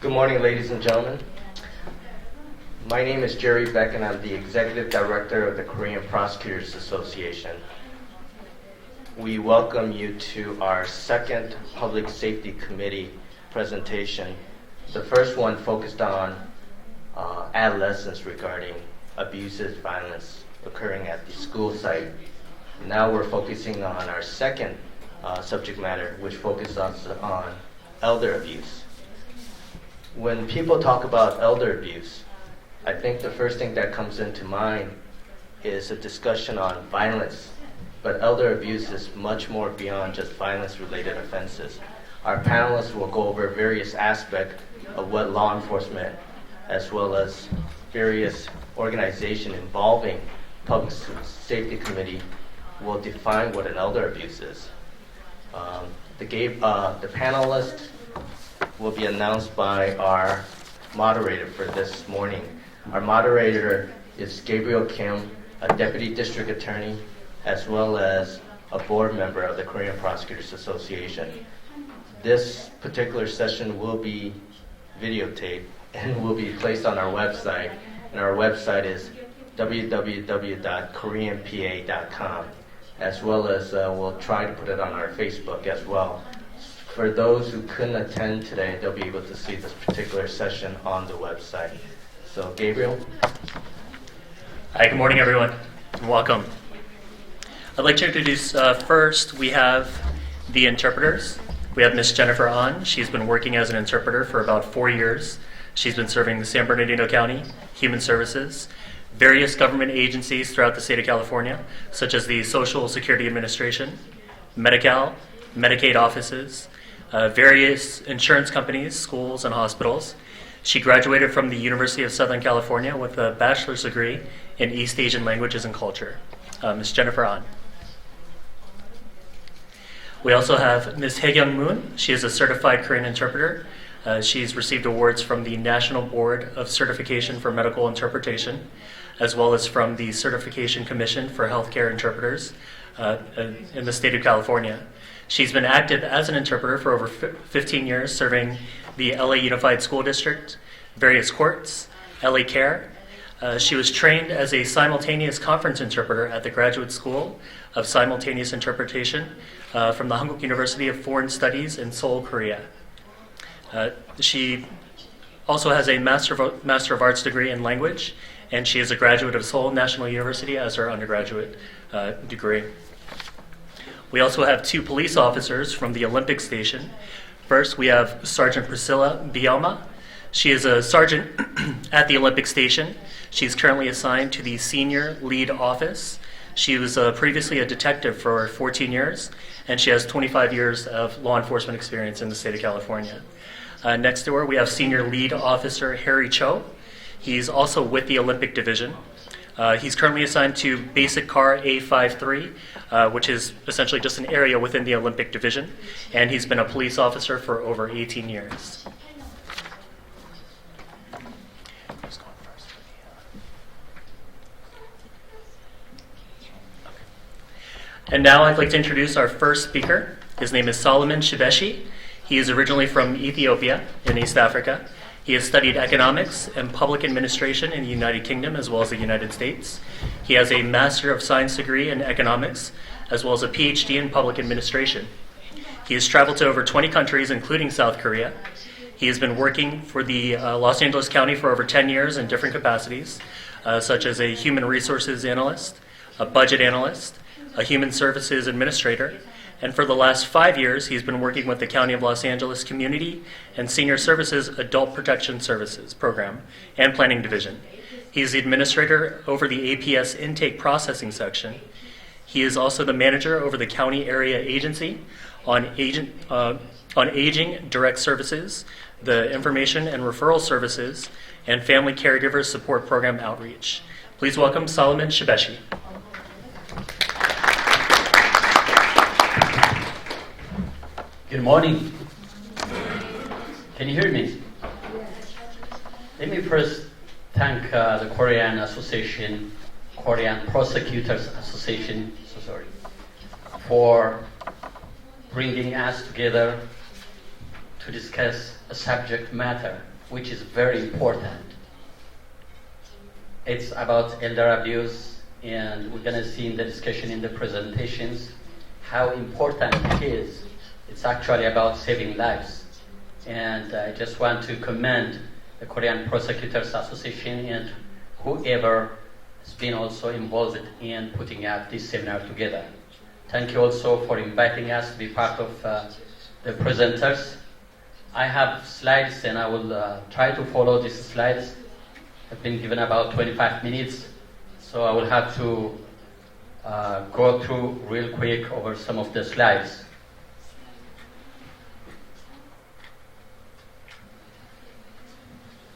Good morning, ladies and gentlemen. My name is Jerry Beck, and I'm the Executive Director of the Korean Prosecutors Association. We welcome you to our second Public Safety Committee presentation. The first one focused on adolescents regarding abuses, violence occurring at the school site. Now we're focusing on our second subject matter, which focuses on elder abuse. When people talk about elder abuse, I think the first thing that comes into mind is a discussion on violence. But elder abuse is much more beyond just violence-related offenses. Our panelists will go over various aspects of what law enforcement, as well as various organizations involving Public Safety Committee, will define what an elder abuse is. The panelists will be announced by our moderator for this morning. Our moderator is Gabriel Kim, a Deputy District Attorney, as well as a board member of the Korean Prosecutors Association. This particular session will be videotaped and will be placed on our website. And our website is www.koreanpa.com, as well as we'll try to put it on our Facebook as well. For those who couldn't attend today, they'll be able to see this particular session on the website. So, Gabriel? Hi, good morning, everyone, and welcome. I'd like to introduce first, we have the interpreters. We have Ms. Jennifer Ahn. She's been working as an interpreter for about 4 years. She's been serving the San Bernardino County, Human Services, various government agencies throughout the state of California, such as the Social Security Administration, Medi-Cal, Medicaid offices, various insurance companies, schools, and hospitals. She graduated from the University of Southern California with a bachelor's degree in East Asian languages and culture. Ms. Jennifer Ahn. We also have Ms. Haekyung Moon. She is a certified Korean interpreter. She's received awards from the National Board of Certification for Medical Interpretation, as well as from the Certification Commission for Healthcare Interpreters in the state of California. She's been active as an interpreter for over 15 years, serving the LA Unified School District, various courts, LA Care. She was trained as a simultaneous conference interpreter at the Graduate School of Simultaneous Interpretation from the Hankuk University of Foreign Studies in Seoul, Korea. She also has a Master of Arts degree in language, and she is a graduate of Seoul National University as her undergraduate degree. We also have 2 police officers from the Olympic Station. First, we have Sergeant Priscilla Bielma. She is a sergeant at the Olympic Station. She's currently assigned to the Senior Lead Office. She was previously a detective for 14 years, and she has 25 years of law enforcement experience in the state of California. Next to her, we have Senior Lead Officer Harry Cho. He's also with the Olympic Division. He's currently assigned to Basic Car A53, which is essentially just an area within the Olympic Division, and he's been a police officer for over 18 years. And now I'd like to introduce our first speaker. His name is Solomon Shibeshi. He is originally from Ethiopia in East Africa. He has studied economics and public administration in the United Kingdom as well as the United States. He has a Master of Science degree in economics as well as a PhD in public administration. He has traveled to over 20 countries, including South Korea. He has been working for the Los Angeles County for over 10 years in different capacities, such as a human resources analyst, a budget analyst, a human services administrator, and for the last 5 years, he's been working with the County of Los Angeles Community and Senior Services Adult Protection Services Program and Planning Division. He's the administrator over the APS Intake Processing Section. He is also the manager over the County Area Agency on Aging Direct Services, the Information and Referral Services, and Family Caregiver Support Program Outreach. Please welcome Solomon Shibeshi. Good morning. Can you hear me? Let me first thank the Korean Prosecutors Association, for bringing us together to discuss a subject matter which is very important. It's about elder abuse, and we're going to see in the discussion in the presentations how important it is. It's actually about saving lives. And I just want to commend the Korean Prosecutors Association and whoever has been also involved in putting out this seminar together. Thank you also for inviting us to be part of the presenters. I have slides and I will try to follow these slides. I've been given about 25 minutes, so I will have to go through real quick over some of the slides.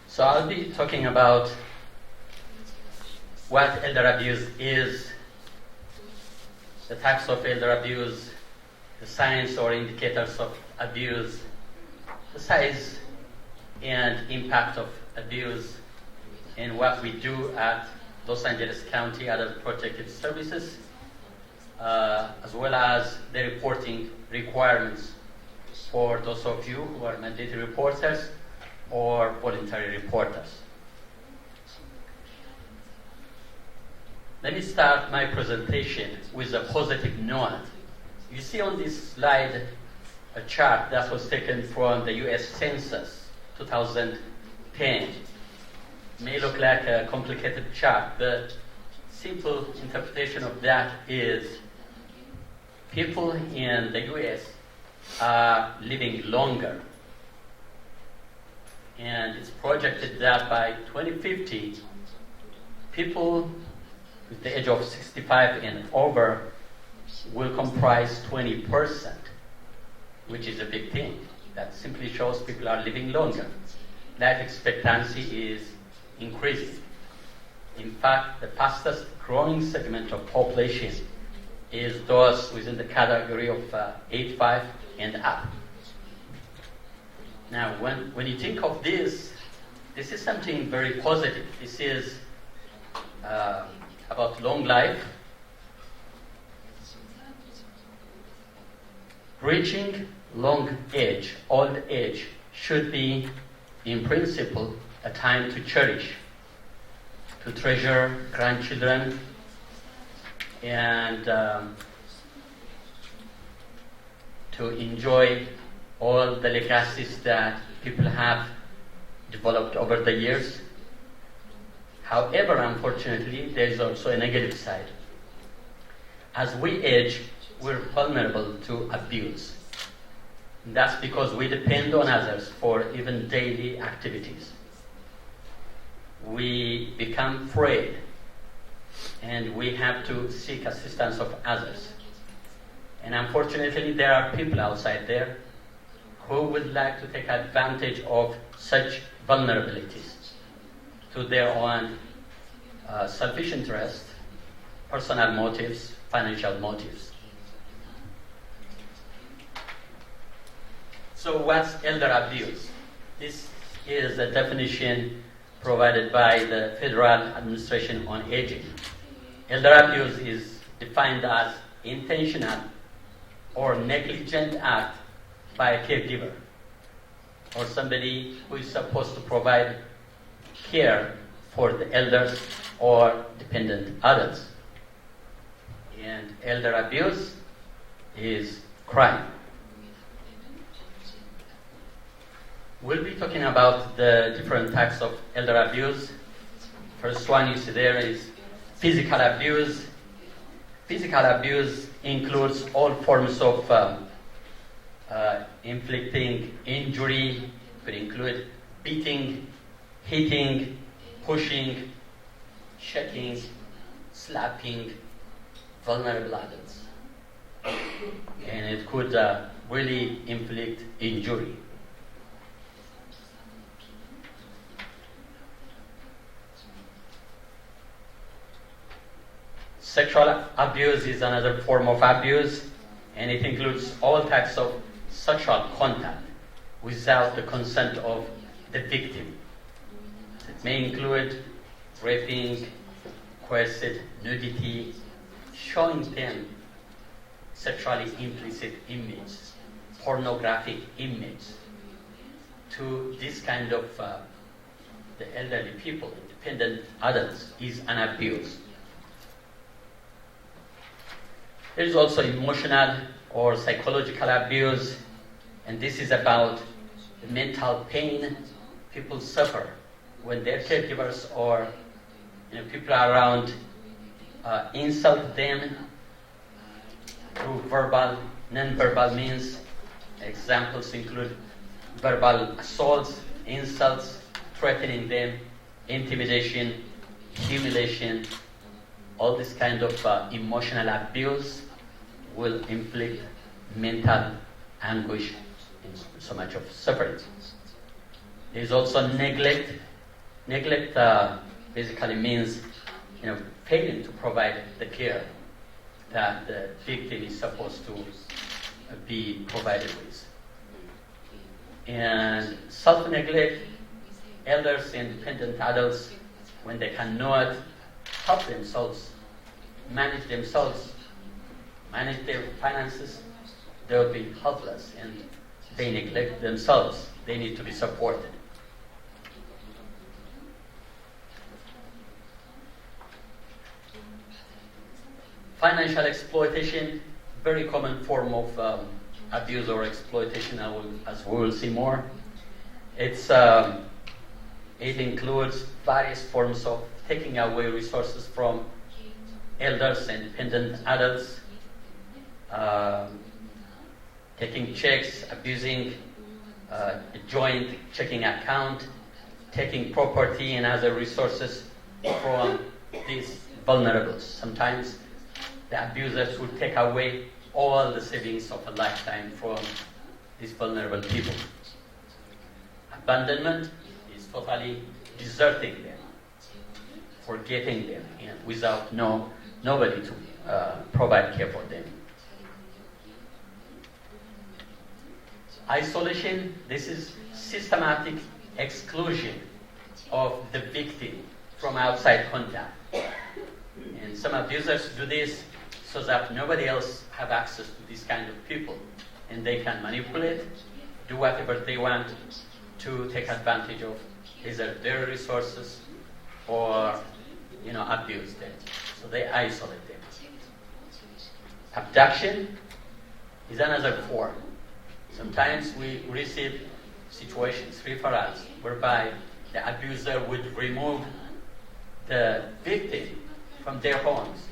So I'll be talking about what elder abuse is, the types of elder abuse, the signs or indicators of abuse, the size and impact of abuse, and what we do at Los Angeles County Adult Protective Services, as well as the reporting requirements for those of you who are mandatory reporters or voluntary reporters. Let me start my presentation with a positive note. You see on this slide a chart that was taken from the US Census 2010. May look like a complicated chart, but simple interpretation of that is people in the US are living longer. And it's projected that by 2050, people with the age of 65 and over will comprise 20%, which is a big thing. That simply shows people are living longer. Life expectancy is increasing. In fact, the fastest growing segment of population is those within the category of 85 and up. Now, when you think of this is something very positive. This is about long life. Reaching long age, old age, should be, in principle, a time to cherish, to treasure grandchildren, and to enjoy all the legacies that people have developed over the years. However, unfortunately, there is also a negative side. As we age, we're vulnerable to abuse. And that's because we depend on others for even daily activities. We become afraid, and we have to seek assistance of others. And unfortunately, there are people outside there who would like to take advantage of such vulnerabilities to their own selfish interest, personal motives, financial motives. So what's elder abuse? This is a definition provided by the Federal Administration on Aging. Elder abuse is defined as intentional or negligent act by a caregiver or somebody who is supposed to provide care for the elders or dependent adults. And elder abuse is crime. We'll be talking about the different types of elder abuse. First one you see there is physical abuse. Physical abuse includes all forms of inflicting injury. Could include beating, hitting, pushing, shaking, slapping vulnerable adults. And it could really inflict injury. Sexual abuse is another form of abuse, and it includes all types of sexual contact without the consent of the victim. It may include raping, coerced nudity, showing them sexually implicit images, pornographic images, to this kind of the elderly people, independent adults, is an abuse. There is also emotional or psychological abuse, and this is about the mental pain people suffer when their caregivers or people around insult them through verbal, non-verbal means. Examples include verbal assaults, insults, threatening them, intimidation, humiliation. All this kind of emotional abuse will inflict mental anguish and so much of suffering. There is also neglect. Neglect basically means failing to provide the care that the victim is supposed to be provided with. And self-neglect, elders and dependent adults, when they cannot help themselves, manage their finances, they will be helpless and they neglect themselves. They need to be supported. Financial exploitation, very common form of abuse or exploitation, as we will see more. It includes various forms of taking away resources from elders and dependent adults, taking checks, abusing a joint checking account, taking property and other resources from these vulnerables. Sometimes the abusers will take away all the savings of a lifetime from these vulnerable people. Abandonment is totally deserting them, forgetting them, and without nobody to provide care for them. Isolation, this is systematic exclusion of the victim from outside contact. And some abusers do this so that nobody else have access to this kind of people, and they can manipulate, do whatever they want to take advantage of either their resources or abuse them. So they isolate them. Abduction is another form. Sometimes we receive situations, referrals, whereby the abuser would remove the victim from their homes,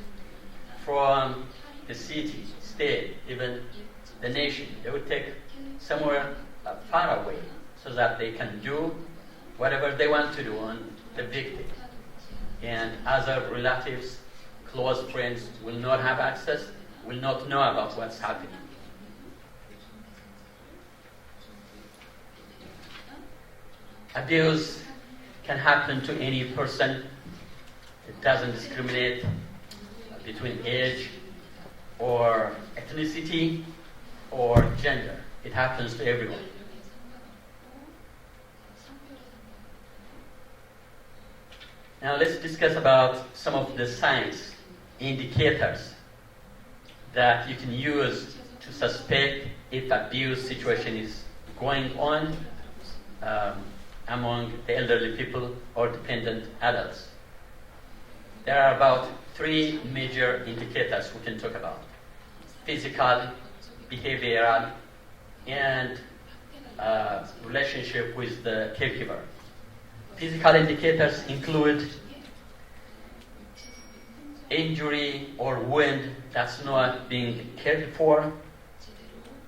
from the city, state, even the nation. They would take somewhere far away so that they can do whatever they want to do on the victim. And other relatives, close friends will not have access, will not know about what's happening. Abuse can happen to any person. It doesn't discriminate between age or ethnicity or gender. It happens to everyone. Now let's discuss about some of the signs, indicators that you can use to suspect if abuse situation is going on among the elderly people or dependent adults. There are about 3 major indicators we can talk about: physical, behavioral, and relationship with the caregiver. Physical indicators include injury or wound that's not being cared for,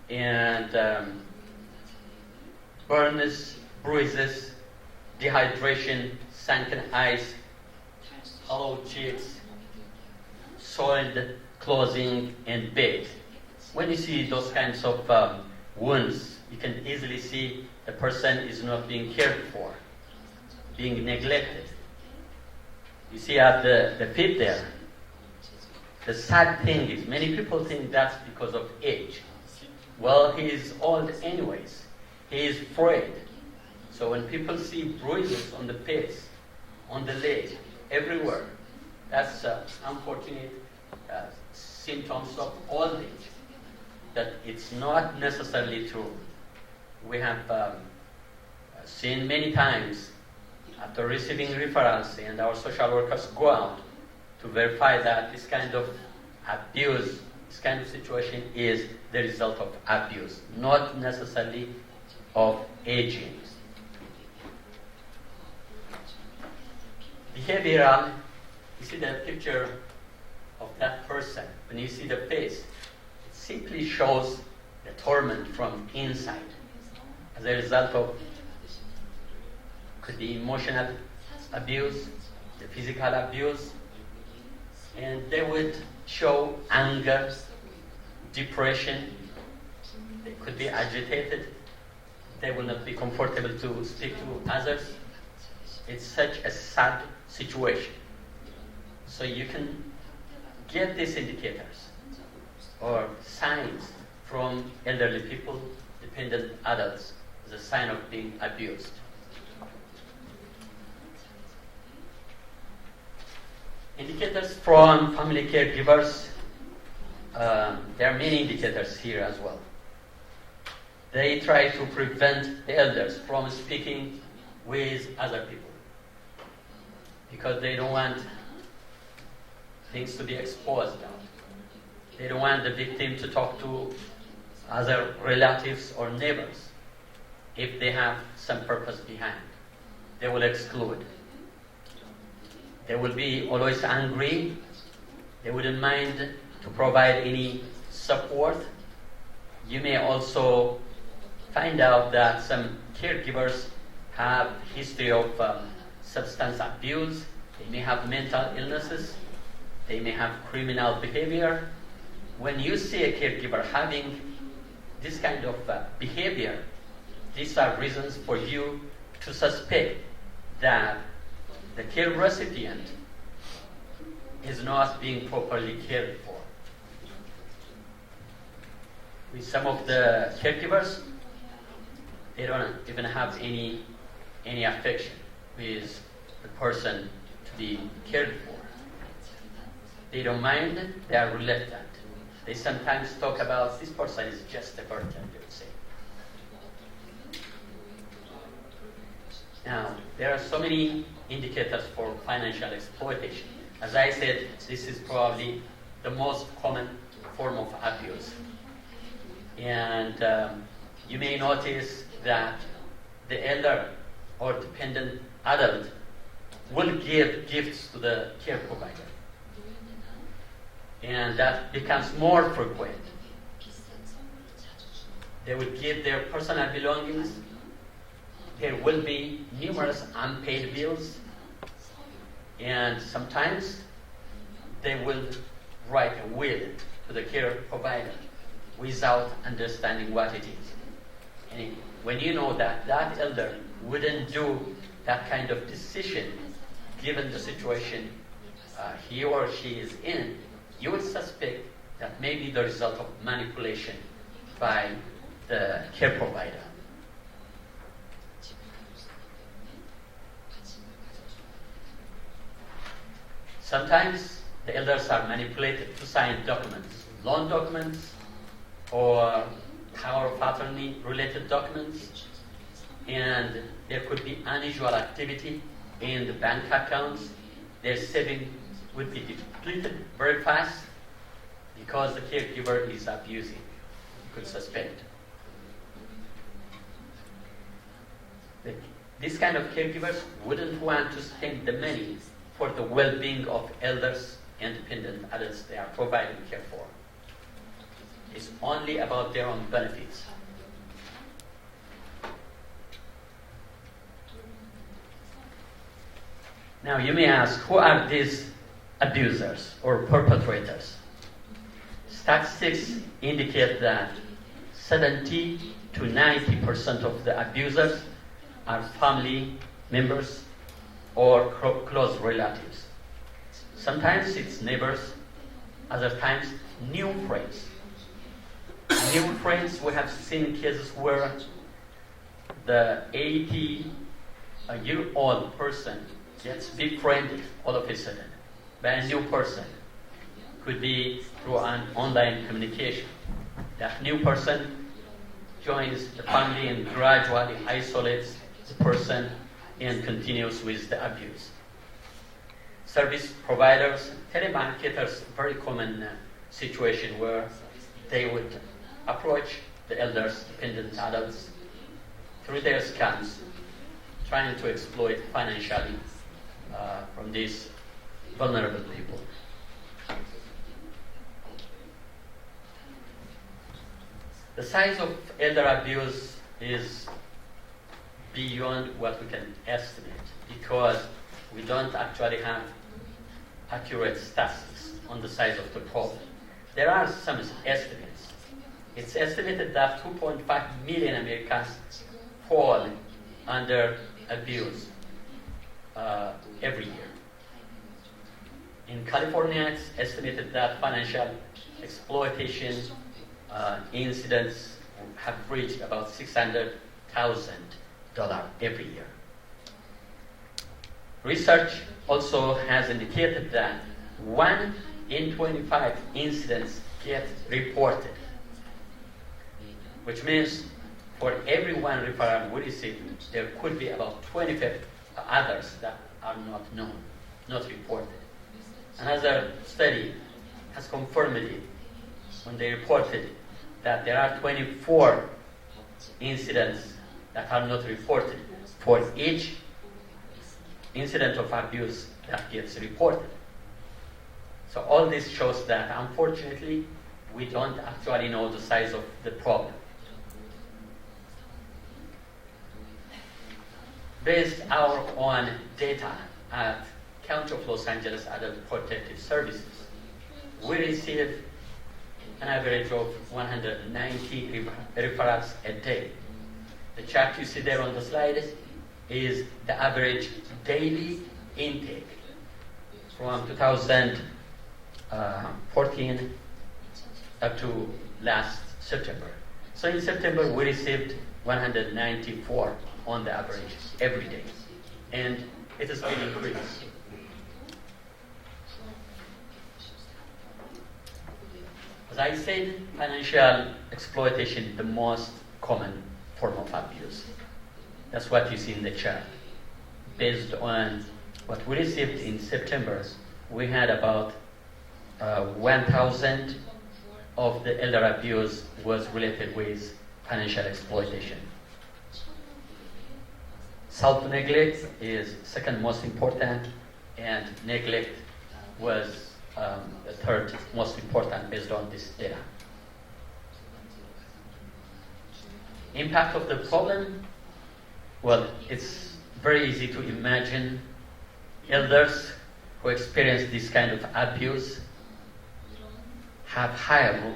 and burns, bruises, dehydration, sunken eyes, hollow cheeks, soiled clothing, and bed. When you see those kinds of wounds, you can easily see the person is not being cared for, being neglected. You see at the feet there, the sad thing is many people think that's because of age. Well, he is old anyways. He is frayed. So when people see bruises on the face, on the leg, everywhere, that's unfortunate symptoms of old age. That it's not necessarily true. We have seen many times after receiving referrals, and our social workers go out to verify that this kind of abuse, this kind of situation is the result of abuse, not necessarily of aging. Behavioral, you see the picture of that person. When you see the face, it simply shows the torment from inside as a result of could be emotional abuse, the physical abuse, and they would show anger, depression. They could be agitated. They will not be comfortable to speak to others. It's such a sad situation. So you can get these indicators or signs from elderly people, dependent adults, as a sign of being abused. Indicators from family caregivers. There are many indicators here as well. They try to prevent the elders from speaking with other people because they don't want things to be exposed now. They don't want the victim to talk to other relatives or neighbors if they have some purpose behind. They will exclude. They will be always angry. They wouldn't mind to provide any support. You may also find out that some caregivers have history of substance abuse. They may have mental illnesses. They may have criminal behavior. When you see a caregiver having this kind of behavior, these are reasons for you to suspect that the care recipient is not being properly cared for. With some of the caregivers, they don't even have any affection with the person to be cared for. They don't mind, they are reluctant. They sometimes talk about this person is just a burden, they would say. Now, there are so many indicators for financial exploitation. As I said, this is probably the most common form of abuse. And you may notice that the elder or dependent adult will give gifts to the care provider. And that becomes more frequent. They will give their personal belongings. There will be numerous unpaid bills. And sometimes they will write a will to the care provider without understanding what it is. And when you know that that elder wouldn't do that kind of decision given the situation he or she is in, you would suspect that may be the result of manipulation by the care provider. Sometimes the elders are manipulated to sign documents, loan documents, or power of attorney related documents, and there could be unusual activity in the bank accounts. Their saving would be depleted very fast because the caregiver is abusing. You could suspect. This kind of caregivers wouldn't want to spend the money for the well-being of elders and dependent adults they are providing care for. It's only about their own benefits. Now you may ask, who are these abusers or perpetrators? Statistics indicate that 70 to 90% of the abusers are family members or close relatives. Sometimes it's neighbors, other times new friends. New friends, we have seen cases where the 80-year-old person gets befriended all of a sudden by a new person. Could be through an online communication. That new person joins the family and gradually isolates the person and continues with the abuse. Service providers, telemarketers, very common situation where they would approach the elders, dependent adults, through their scams, trying to exploit financially from these vulnerable people. The size of elder abuse is beyond what we can estimate because we don't actually have accurate statistics on the size of the problem. There are some estimates. It's estimated that 2.5 million Americans fall under abuse every year. In California, it's estimated that financial exploitation incidents have reached about $600,000 every year. Research also has indicated that 1 in 25 incidents get reported, which means for every one referral we receive, there could be about 25 others that are not known, not reported. Another study has confirmed it when they reported that there are 24 incidents that are not reported for each incident of abuse that gets reported. So all this shows that, unfortunately, we don't actually know the size of the problem. Based on data at County of Los Angeles Adult Protective Services, we received an average of 190 referrals a day. The chart you see there on the slide is the average daily intake from 2014 up to last September. So in September, we received 194 on the average every day, and it has been increased. As I said, financial exploitation is the most common form of abuse. That's what you see in the chart. Based on what we received in September, we had about 1,000 of the elder abuse was related with financial exploitation. Self-neglect is second most important, and neglect was the third most important based on this data. Impact of the problem, well, it's very easy to imagine elders who experience this kind of abuse have higher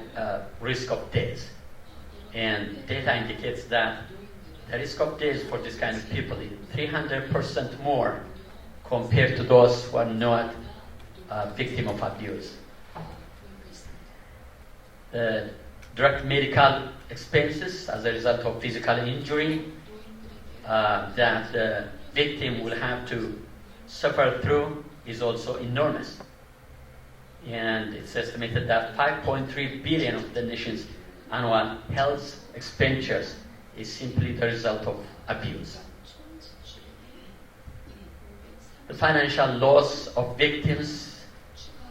risk of death. And data indicates that the risk of death for this kind of people is 300% more compared to those who are not victim of abuse. The direct medical expenses as a result of physical injury that the victim will have to suffer through is also enormous. And it's estimated that 5.3 billion of the nation's annual health expenditures is simply the result of abuse. The financial loss of victims,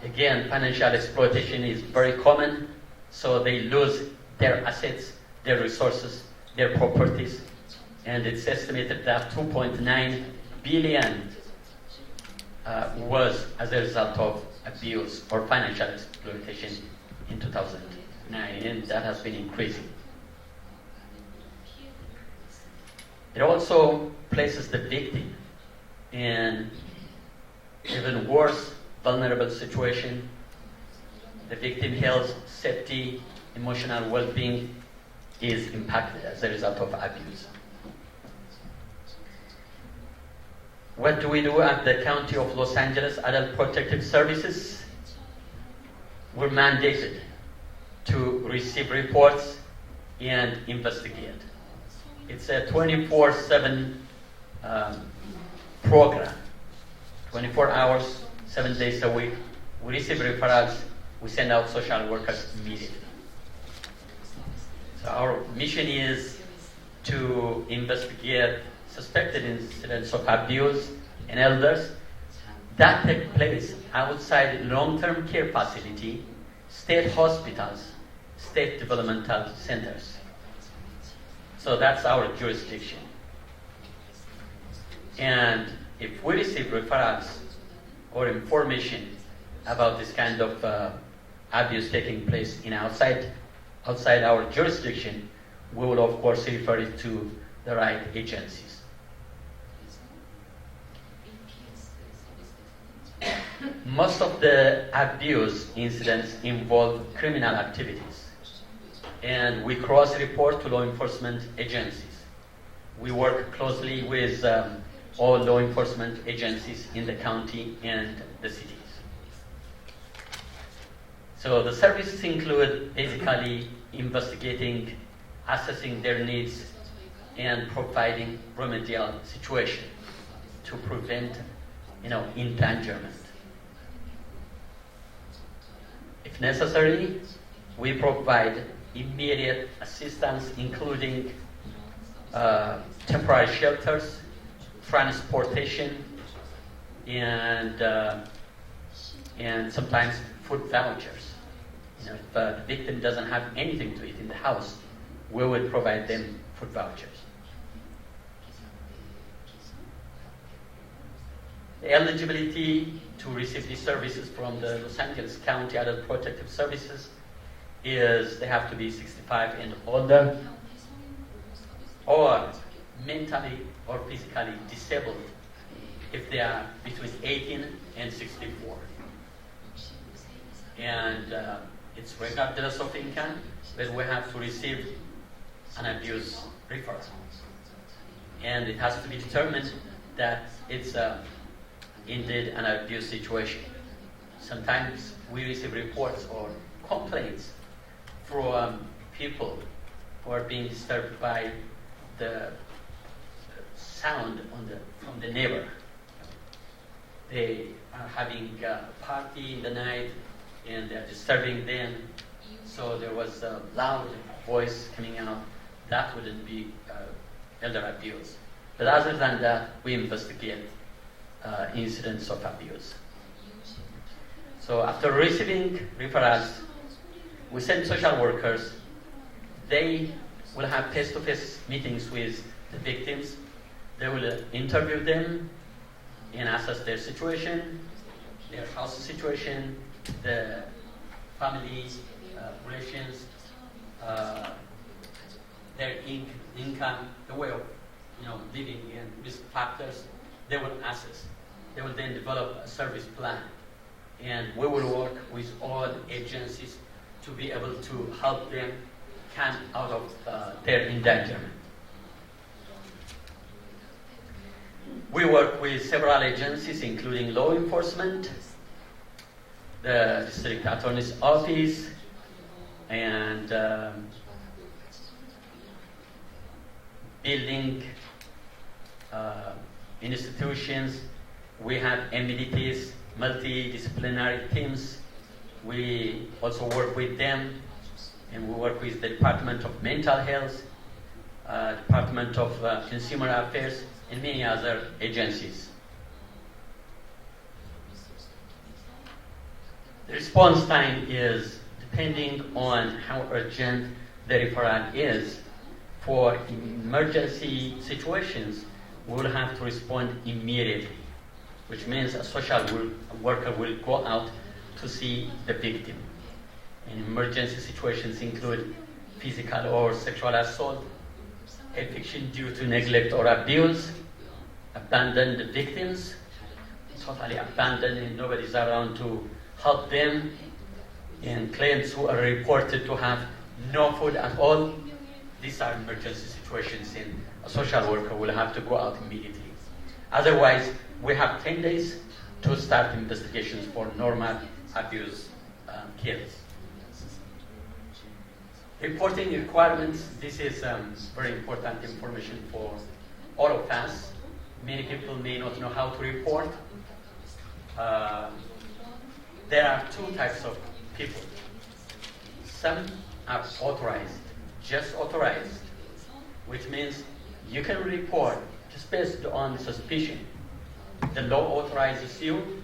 again, financial exploitation is very common, so they lose their assets, their resources, their properties, and it's estimated that 2.9 billion was as a result of abuse or financial exploitation in 2009, and that has been increasing. It also places the victim in even worse vulnerable situation. The victim health, safety, emotional well-being is impacted as a result of abuse. What do we do at the County of Los Angeles Adult Protective Services? We're mandated to receive reports and investigate. It's a 24/7 program, 24 hours, 7 days a week. We receive referrals, we send out social workers immediately. So our mission is to investigate suspected incidents of abuse in elders that take place outside long-term care facility, state hospitals, state developmental centers. So that's our jurisdiction. And if we receive referrals or information about this kind of abuse taking place in outside our jurisdiction, we will of course refer it to the right agencies. Most of the abuse incidents involve criminal activities, and we cross-report to law enforcement agencies. We work closely with all law enforcement agencies in the county and the cities. So the services include basically investigating, assessing their needs, and providing remedial situation to prevent, endangerment. If necessary, we provide immediate assistance, including temporary shelters, transportation, and sometimes food vouchers. If the victim doesn't have anything to eat in the house, we would provide them food vouchers. The eligibility to receive these services from the Los Angeles County Adult Protective Services is they have to be 65 and older, or mentally or physically disabled if they are between 18 and 64. And it's regardless of income, but we have to receive an abuse referral. And it has to be determined that it's indeed an abuse situation. Sometimes we receive reports or complaints from people who are being disturbed by the sound from the neighbor. They are having a party in the night and they're disturbing them. So there was a loud voice coming out. That wouldn't be elder abuse. But other than that, we investigate incidents of abuse. So after receiving referrals, we send social workers. They will have face-to-face meetings with the victims. They will interview them and assess their situation, their house situation, the family relations, their income, the way of living, and risk factors. They will assess. They will then develop a service plan, and we will work with all agencies to be able to help them come out of their endangerment. We work with several agencies, including law enforcement, the district attorney's office, and building institutions. We have MDTs, multidisciplinary teams. We also work with them, and we work with the Department of Mental Health, Department of Consumer Affairs, and many other agencies. The response time is depending on how urgent the referral is. For emergency situations, we will have to respond immediately, which means a social worker will go out to see the victim. And emergency situations include physical or sexual assault, eviction due to neglect or abuse, abandoned victims, totally abandoned and nobody's around to help them, and clients who are reported to have no food at all. These are emergency situations, and a social worker will have to go out immediately. Otherwise, we have 10 days to start investigations for normal abuse cases. Reporting requirements, this is very important information for all of us. Many people may not know how to report. There are two types of people. Some are authorized, just authorized, which means you can report just based on suspicion. The law authorizes you,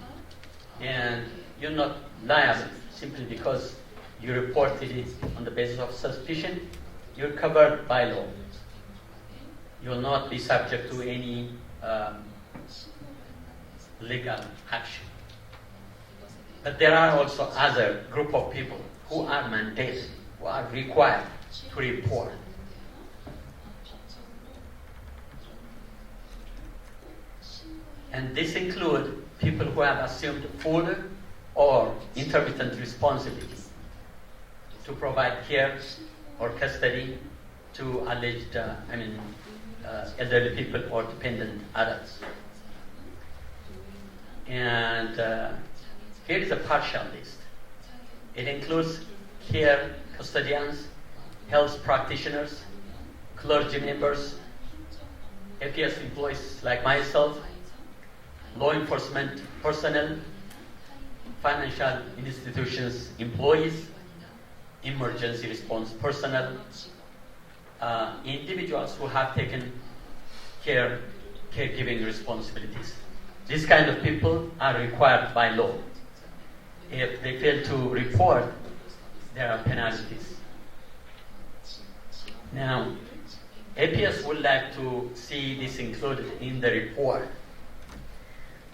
and you're not liable simply because you reported it on the basis of suspicion. You're covered by law. You will not be subject to any legal action. But there are also other group of people who are mandated, who are required to report. And this includes people who have assumed full or intermittent responsibility to provide care or custody to alleged, elderly people or dependent adults. And here is a partial list. It includes care custodians, health practitioners, clergy members, APS employees like myself, law enforcement personnel, financial institutions employees, emergency response personnel, individuals who have taken caregiving responsibilities. These kind of people are required by law. If they fail to report, there are penalties. Now, APS would like to see this included in the report.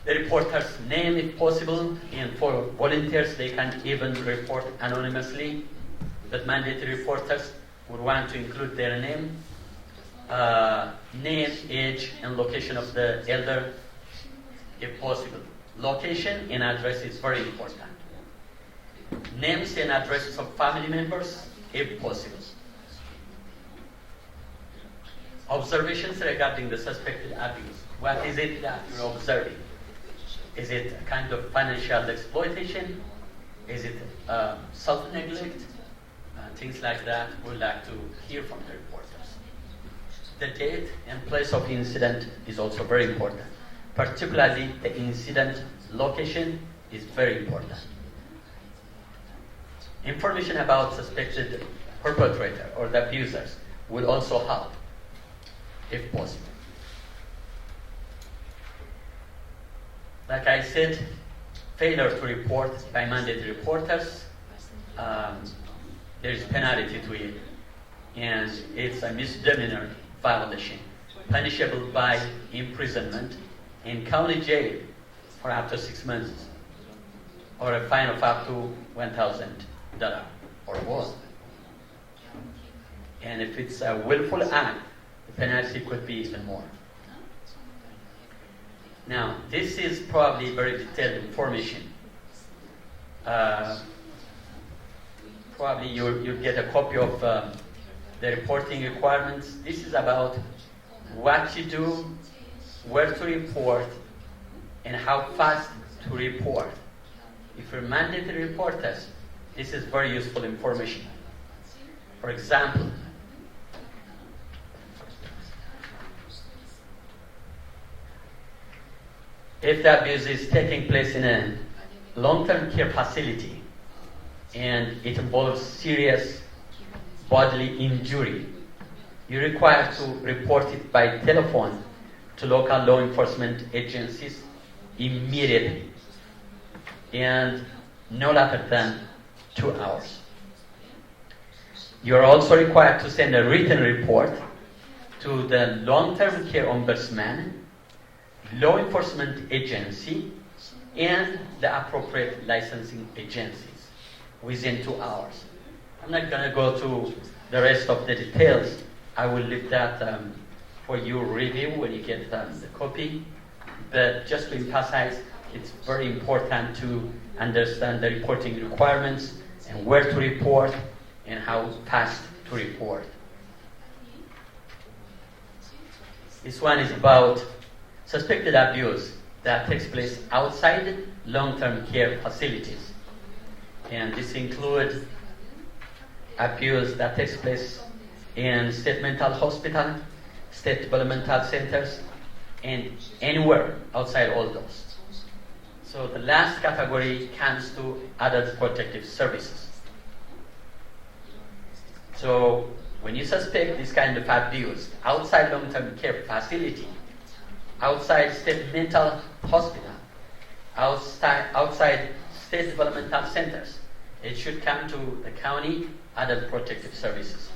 The reporter's name, if possible, and for volunteers, they can even report anonymously. But mandatory reporters would want to include their name, age, and location of the elder, if possible. Location and address is very important. Names and addresses of family members, if possible. Observations regarding the suspected abuse. What is it that you're observing? Is it a kind of financial exploitation? Is it self-neglect? Things like that, we'd like to hear from the reporters. The date and place of incident is also very important. Particularly the incident location is very important. Information about suspected perpetrator or the abusers will also help, if possible. Like I said, failure to report by mandated reporters, there is penalty to it, and it's a misdemeanor violation, punishable by imprisonment in county jail for up to 6 months, or a fine of up to $1,000 or more. And if it's a willful act, the penalty could be even more. Now, this is probably very detailed information. Probably you'll get a copy of the reporting requirements. This is about what you do, where to report, and how fast to report. If you're mandated reporters, this is very useful information. For example, if the abuse is taking place in a long-term care facility and it involves serious bodily injury, you're required to report it by telephone to local law enforcement agencies immediately and no later than 2 hours. You are also required to send a written report to the long-term care ombudsman, law enforcement agency, and the appropriate licensing agencies within 2 hours. I'm not going to go to the rest of the details. I will leave that for your review when you get the copy. But just to emphasize, it's very important to understand the reporting requirements and where to report and how fast to report. This one is about suspected abuse that takes place outside long-term care facilities. And this includes abuse that takes place in state mental hospital, state developmental centers, and anywhere outside all those. So the last category comes to adult protective services. So when you suspect this kind of abuse outside long-term care facility, outside state mental hospital, outside state developmental centers. It should come to the county adult protective services.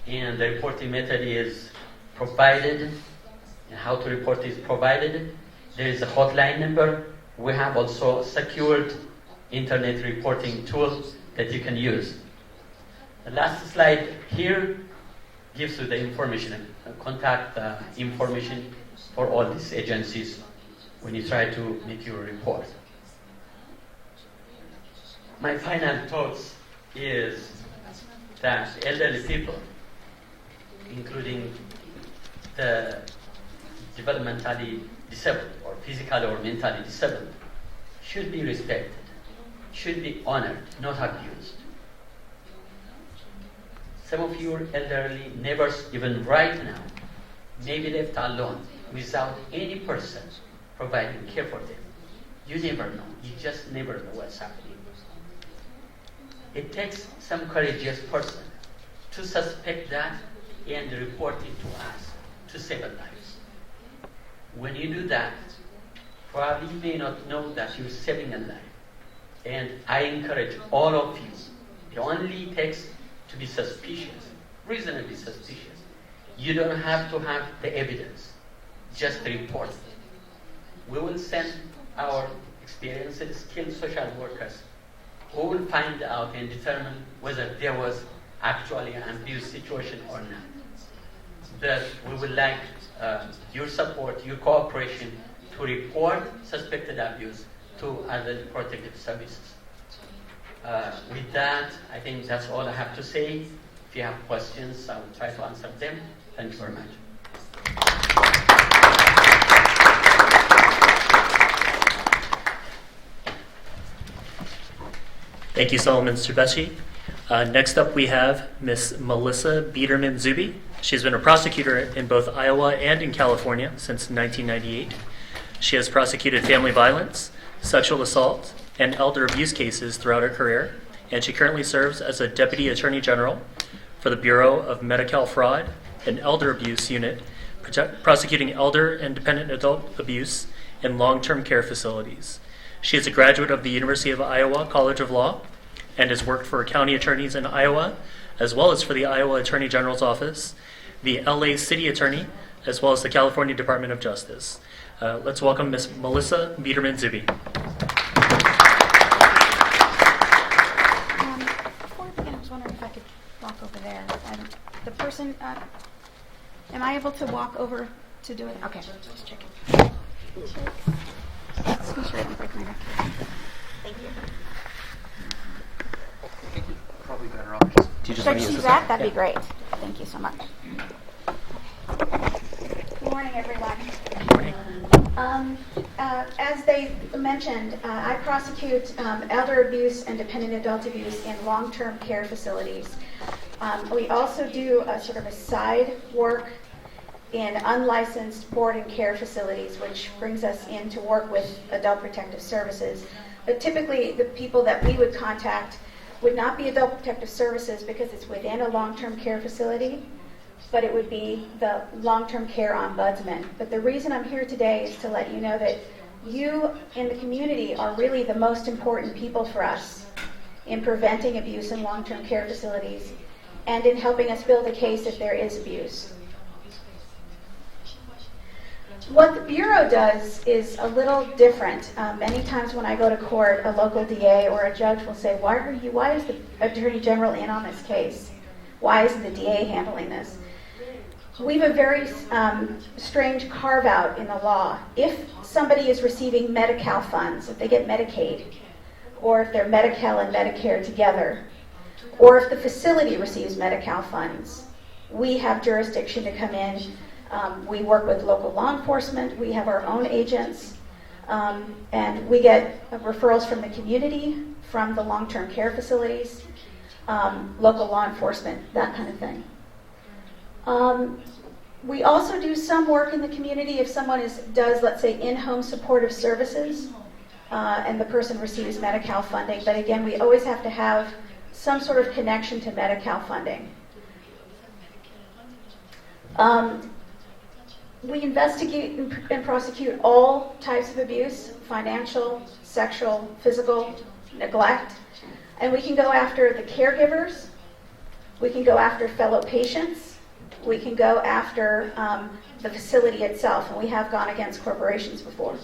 And the reporting method is provided, and how to report is provided. There is a hotline number. We have also secured internet reporting tool that you can use. The last slide here gives you the information, contact information for all these agencies when you try to make your report. My final thoughts is that elderly people, including the developmentally disabled or physically or mentally disabled, should be respected, should be honored, not abused. Some of your elderly neighbors, even right now, may be left alone without any person providing care for them. You never know. You just never know what's happening. It takes some courageous person to suspect that and report it to us to save a life. When you do that, probably you may not know that you're saving a life. And I encourage all of you, it only takes to be suspicious, reasonably suspicious. You don't have to have the evidence, just report it. We will send our experienced, skilled social workers who will find out and determine whether there was actually an abuse situation or not. But we would like your support, your cooperation to report suspected abuse to other protective services. With that, I think that's all I have to say. If you have questions, I will try to answer them. Thank you very much. Thank you, Solomon Strubeschi. Next up, we have Ms. Melissa Biederman-Zuby. She's been a prosecutor in both Iowa and in California since 1998. She has prosecuted family violence, sexual assault, and elder abuse cases throughout her career, and she currently serves as a Deputy Attorney General for the Bureau of Medi-Cal Fraud and Elder Abuse Unit, prosecuting elder and dependent adult abuse in long-term care facilities. She is a graduate of the University of Iowa College of Law and has worked for county attorneys in Iowa, as well as for the Iowa Attorney General's Office, the LA City Attorney, as well as the California Department of Justice. Let's welcome Ms. Melissa Biederman-Zuby. Before we begin, I was wondering if I could walk over there. The person, am I able to walk over to do it? Okay, just checking. Just make sure I don't break my neck. Thank you. Probably better off. Should I choose that? That'd be great. Thank you so much. Good morning, everyone. As they mentioned, I prosecute elder abuse and dependent adult abuse in long-term care facilities. We also do a sort of a side work in unlicensed board and care facilities, which brings us in to work with adult protective services. But typically, the people that we would contact would not be adult protective services because it's within a long-term care facility, but it would be the long-term care ombudsman. But the reason I'm here today is to let you know that you in the community are really the most important people for us in preventing abuse in long-term care facilities and in helping us build a case if there is abuse. What the Bureau does is a little different. Many times when I go to court, a local DA or a judge will say, why is the Attorney General in on this case? Why isn't the DA handling this? We have a very strange carve-out in the law. If somebody is receiving Medi-Cal funds, if they get Medicaid, or if they're Medi-Cal and Medicare together, or if the facility receives Medi-Cal funds, we have jurisdiction to come in. We work with local law enforcement. We have our own agents. And we get referrals from the community, from the long-term care facilities, local law enforcement, that kind of thing. We also do some work in the community if someone does, let's say, in-home supportive services, and the person receives Medi-Cal funding. But again, we always have to have some sort of connection to Medi-Cal funding. We investigate and prosecute all types of abuse: financial, sexual, physical, neglect. And we can go after the caregivers. We can go after fellow patients. We can go after the facility itself, and we have gone against corporations before.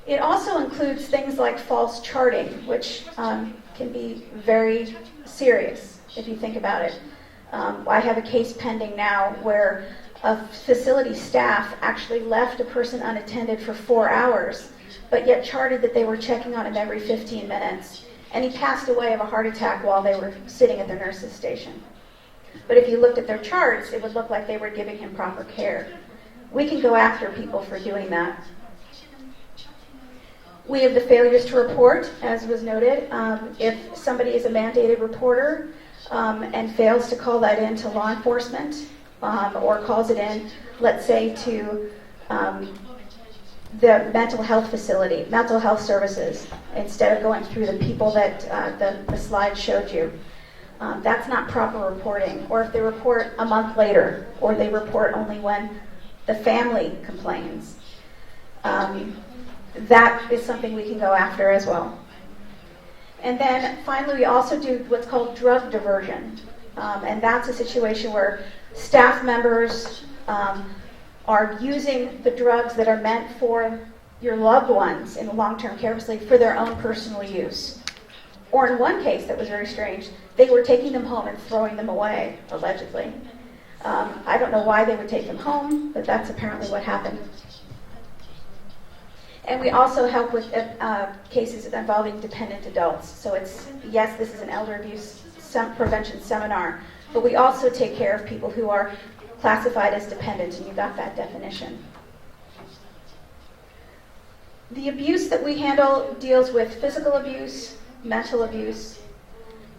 It also includes things like false charting, which can be very serious if you think about it. I have a case pending now where a facility staff actually left a person unattended for 4 hours, but yet charted that they were checking on him every 15 minutes. And he passed away of a heart attack while they were sitting at the nurse's station. But if you looked at their charts, it would look like they were giving him proper care. We can go after people for doing that. We have the failures to report, as was noted. If somebody is a mandated reporter and fails to call that in to law enforcement, or calls it in, let's say, to the mental health facility, mental health services, instead of going through the people that the slide showed you. That's not proper reporting. Or if they report a month later, or they report only when the family complains. That is something we can go after as well. And then finally, we also do what's called drug diversion. And that's a situation where staff members are using the drugs that are meant for your loved ones in the long-term care facility for their own personal use. Or in one case that was very strange, they were taking them home and throwing them away, allegedly. I don't know why they would take them home, but that's apparently what happened. And we also help with cases involving dependent adults. So it's, yes, this is an elder abuse prevention seminar, but we also take care of people who are classified as dependent, and you got that definition. The abuse that we handle deals with physical abuse, mental abuse,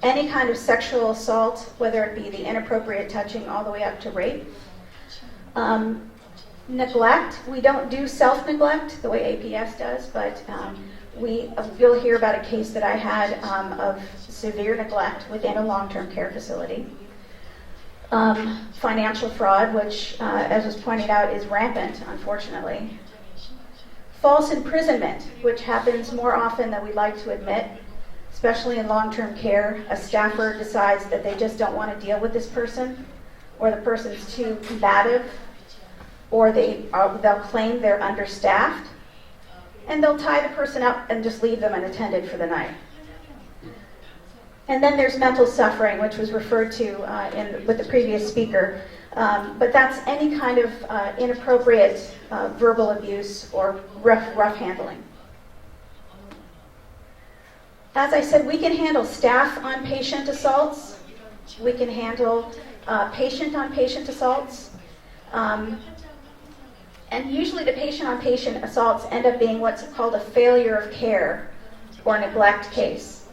any kind of sexual assault, whether it be the inappropriate touching all the way up to rape. Neglect, we don't do self-neglect the way APS does, but you'll hear about a case that I had of severe neglect within a long-term care facility. Financial fraud, which, as was pointed out, is rampant, unfortunately. False imprisonment, which happens more often than we'd like to admit, especially in long-term care. A staffer decides that they just don't want to deal with this person, or the person's too combative, or they'll claim they're understaffed, and they'll tie the person up and just leave them unattended for the night. And then there's mental suffering, which was referred to with the previous speaker. But that's any kind of inappropriate verbal abuse or rough handling. As I said, we can handle staff on patient assaults. We can handle patient on patient assaults. And usually the patient on patient assaults end up being what's called a failure of care or neglect case.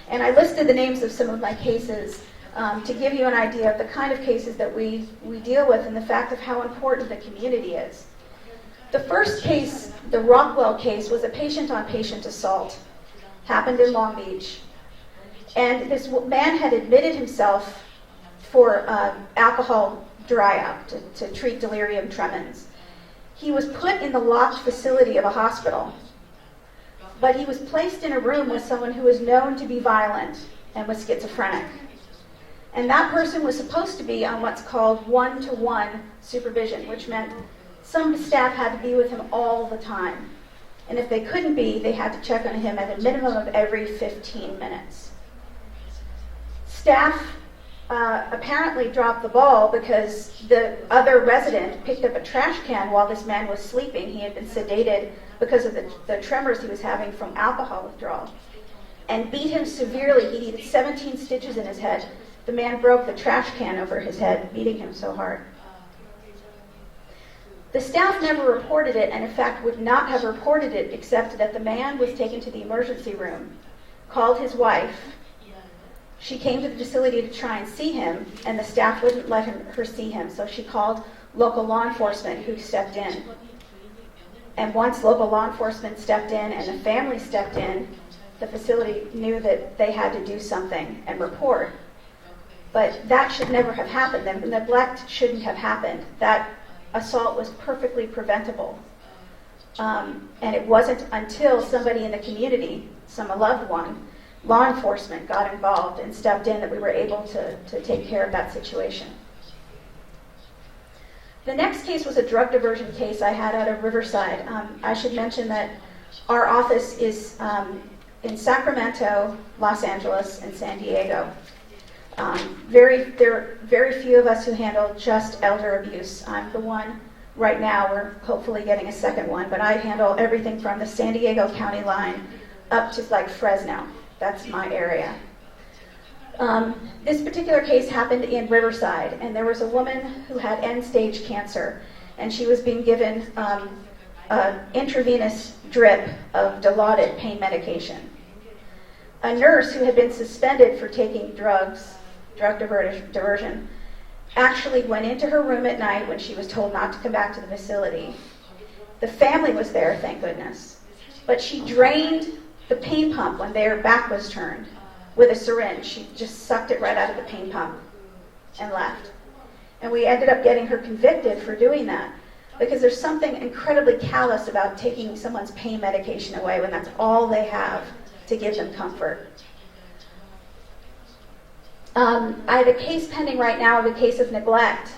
And I listed the names of some of my cases to give you an idea of the kind of cases that we deal with and the fact of how important the community is. The first case, the Rockwell case, was a patient-on-patient assault. Happened in Long Beach. And this man had admitted himself for alcohol dry-up to treat delirium tremens. He was put in the locked facility of a hospital. But he was placed in a room with someone who was known to be violent and was schizophrenic. And that person was supposed to be on what's called one-to-one supervision, which meant some staff had to be with him all the time. And if they couldn't be, they had to check on him at a minimum of every 15 minutes. Staff apparently dropped the ball because the other resident picked up a trash can while this man was sleeping. He had been sedated because of the tremors he was having from alcohol withdrawal, and beat him severely. He needed 17 stitches in his head. The man broke the trash can over his head, beating him so hard. The staff never reported it, and in fact would not have reported it except that the man was taken to the emergency room, called his wife. She came to the facility to try and see him, and the staff wouldn't let her see him, so she called local law enforcement, who stepped in. And once local law enforcement stepped in and the family stepped in, the facility knew that they had to do something and report. But that should never have happened. The neglect shouldn't have happened. That assault was perfectly preventable. And it wasn't until somebody in the community, some loved one, law enforcement got involved and stepped in that we were able to take care of that situation. The next case was a drug diversion case I had out of Riverside. I should mention that our office is in Sacramento, Los Angeles, and San Diego. There are very few of us who handle just elder abuse. I'm the one right now. We're hopefully getting a second one, but I handle everything from the San Diego County line up to like Fresno. That's my area. This particular case happened in Riverside, and there was a woman who had end-stage cancer, and she was being given an intravenous drip of Dilaudid pain medication. A nurse who had been suspended for taking drug diversion, actually went into her room at night when she was told not to come back to the facility. The family was there, thank goodness, but she drained the pain pump when their back was turned with a syringe. She just sucked it right out of the pain pump and left. And we ended up getting her convicted for doing that, because there's something incredibly callous about taking someone's pain medication away when that's all they have to give them comfort. I have a case pending right now of a case of neglect.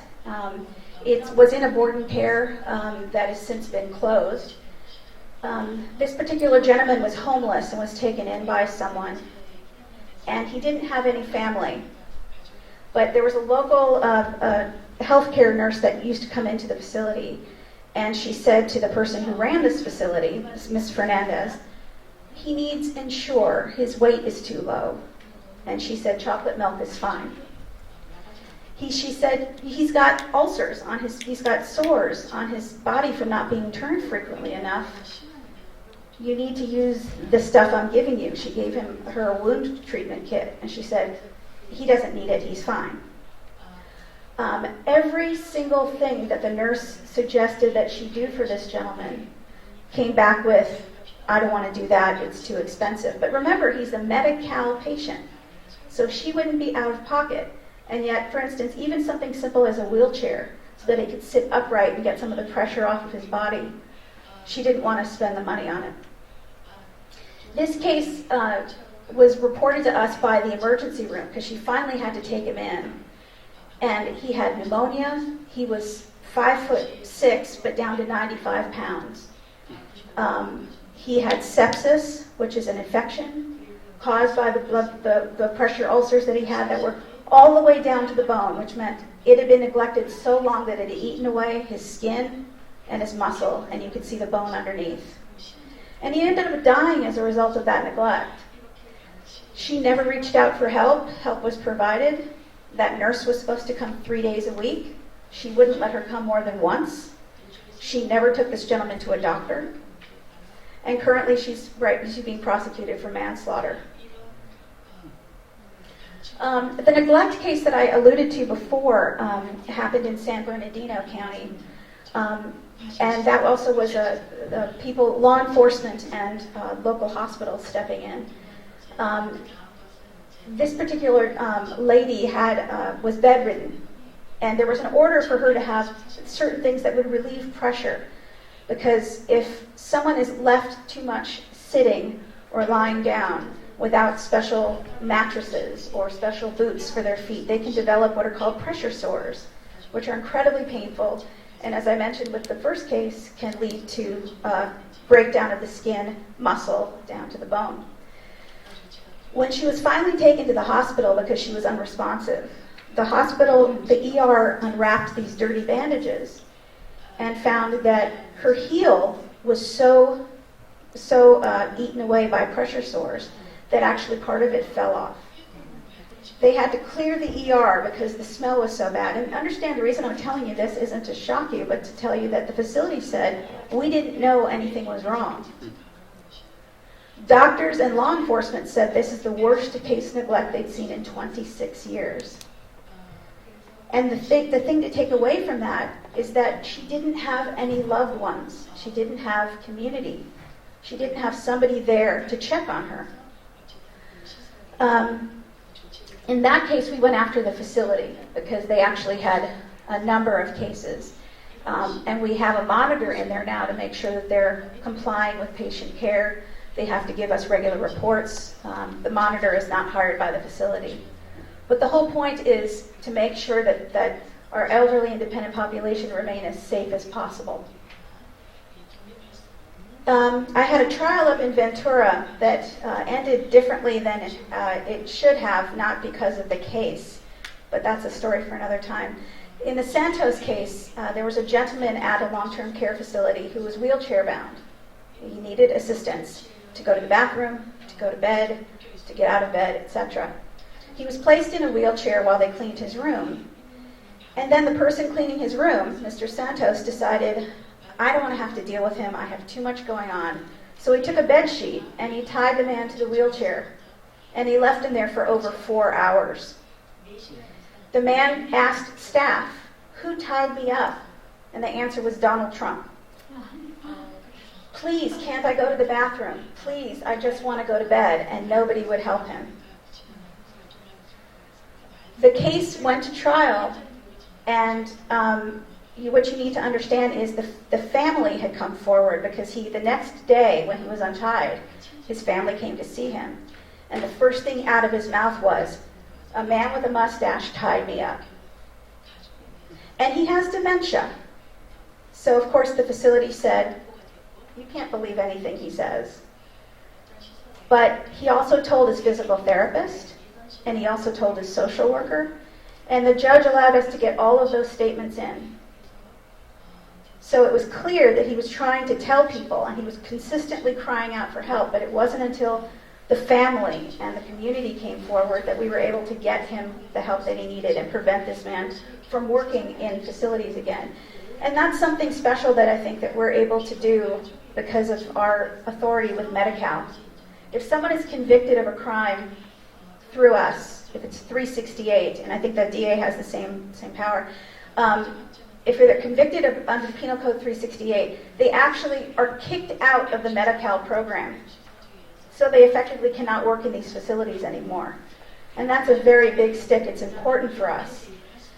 It was in a board and care that has since been closed. This particular gentleman was homeless and was taken in by someone, and he didn't have any family. But there was a local healthcare nurse that used to come into the facility, and she said to the person who ran this facility, Ms. Fernandez, he needs Ensure, his weight is too low. And she said chocolate milk is fine. She said he's got ulcers on he's got sores on his body from not being turned frequently enough. You need to use the stuff I'm giving you. She gave him her wound treatment kit, and she said he doesn't need it, he's fine. Every single thing that the nurse suggested that she do for this gentleman came back with, I don't want to do that, it's too expensive. But remember, he's a Medi-Cal patient, so she wouldn't be out of pocket. And yet, for instance, even something simple as a wheelchair, so that he could sit upright and get some of the pressure off of his body, she didn't want to spend the money on it. This case was reported to us by the emergency room, because she finally had to take him in. And he had pneumonia. He was 5'6", but down to 95 pounds. He had sepsis, which is an infection caused by the pressure ulcers that he had that were all the way down to the bone, which meant it had been neglected so long that it had eaten away his skin and his muscle, and you could see the bone underneath. And he ended up dying as a result of that neglect. She never reached out for help. Help was provided. That nurse was supposed to come 3 days a week. She wouldn't let her come more than once. She never took this gentleman to a doctor. And currently she's being prosecuted for manslaughter. The neglect case that I alluded to before happened in San Bernardino County. And that also was law enforcement and local hospitals stepping in. This particular lady was bedridden, and there was an order for her to have certain things that would relieve pressure, because if someone is left too much sitting or lying down without special mattresses or special boots for their feet, they can develop what are called pressure sores, which are incredibly painful, and as I mentioned with the first case, can lead to breakdown of the skin, muscle, down to the bone. When she was finally taken to the hospital because she was unresponsive, the ER unwrapped these dirty bandages and found that her heel was so eaten away by pressure sores that actually part of it fell off. They had to clear the ER because the smell was so bad. And understand, the reason I'm telling you this isn't to shock you, but to tell you that the facility said, we didn't know anything was wrong. Doctors and law enforcement said this is the worst case neglect they'd seen in 26 years. And the thing to take away from that is that she didn't have any loved ones. She didn't have community. She didn't have somebody there to check on her. In that case, we went after the facility because they actually had a number of cases. And we have a monitor in there now to make sure that they're complying with patient care. They have to give us regular reports. The monitor is not hired by the facility. But the whole point is to make sure that our elderly and dependent population remain as safe as possible. I had a trial up in Ventura that ended differently than it should have, not because of the case, but that's a story for another time. In the Santos case, there was a gentleman at a long-term care facility who was wheelchair-bound. He needed assistance to go to the bathroom, to go to bed, to get out of bed, etc. He was placed in a wheelchair while they cleaned his room. And then the person cleaning his room, Mr. Santos, decided, I don't want to have to deal with him. I have too much going on. So he took a bed sheet and he tied the man to the wheelchair. And he left him there for over 4 hours. The man asked staff, who tied me up? And the answer was Donald Trump. Please, can't I go to the bathroom? Please, I just want to go to bed. And nobody would help him. The case went to trial, and what you need to understand is the family had come forward because the next day when he was untied, his family came to see him. And the first thing out of his mouth was, a man with a mustache tied me up. And he has dementia. So, of course, the facility said, you can't believe anything he says. But he also told his physical therapist, and he also told his social worker, and the judge allowed us to get all of those statements in. So it was clear that he was trying to tell people, and he was consistently crying out for help, but it wasn't until the family and the community came forward that we were able to get him the help that he needed and prevent this man from working in facilities again. And that's something special that I think that we're able to do because of our authority with Medi-Cal. If someone is convicted of a crime through us, if it's 368, and I think that DA has the same power, if they're convicted under the Penal Code 368, they actually are kicked out of the Medi-Cal program. So they effectively cannot work in these facilities anymore. And that's a very big stick. It's important for us.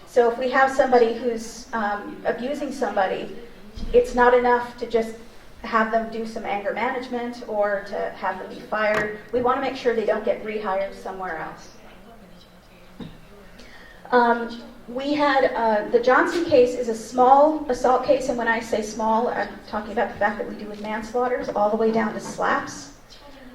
So if we have somebody who's abusing somebody, it's not enough to just have them do some anger management or to have them be fired. We want to make sure they don't get rehired somewhere else. We had the Johnson case is a small assault case, and when I say small, I'm talking about the fact that we do with manslaughters all the way down to slaps.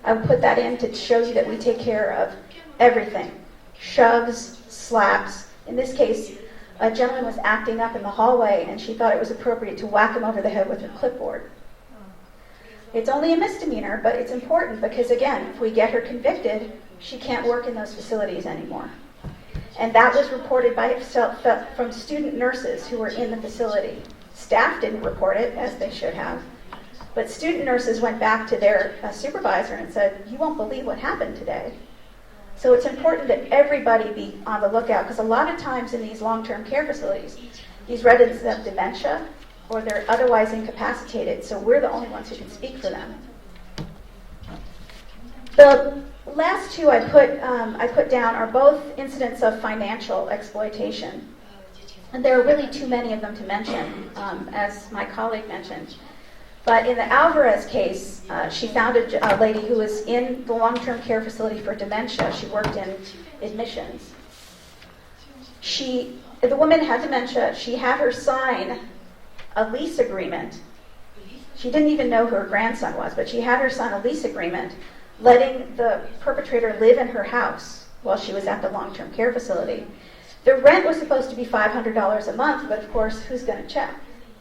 I would put that in to show you that we take care of everything. Shoves, slaps. In this case, a gentleman was acting up in the hallway, and she thought it was appropriate to whack him over the head with her clipboard. It's only a misdemeanor, but it's important because, again, if we get her convicted, she can't work in those facilities anymore. And that was reported from student nurses who were in the facility. Staff didn't report it, as they should have. But student nurses went back to their supervisor and said, you won't believe what happened today. So it's important that everybody be on the lookout, because a lot of times in these long-term care facilities, these residents have dementia or they're otherwise incapacitated, so we're the only ones who can speak for them. The last two I put down are both incidents of financial exploitation. And there are really too many of them to mention, as my colleague mentioned. But in the Alvarez case, she found a lady who was in the long-term care facility for dementia. She worked in admissions. The woman had dementia. She had her sign a lease agreement. She didn't even know who her grandson was, but she had her sign a lease agreement letting the perpetrator live in her house while she was at the long-term care facility. The rent was supposed to be $500 a month, but of course, who's going to check?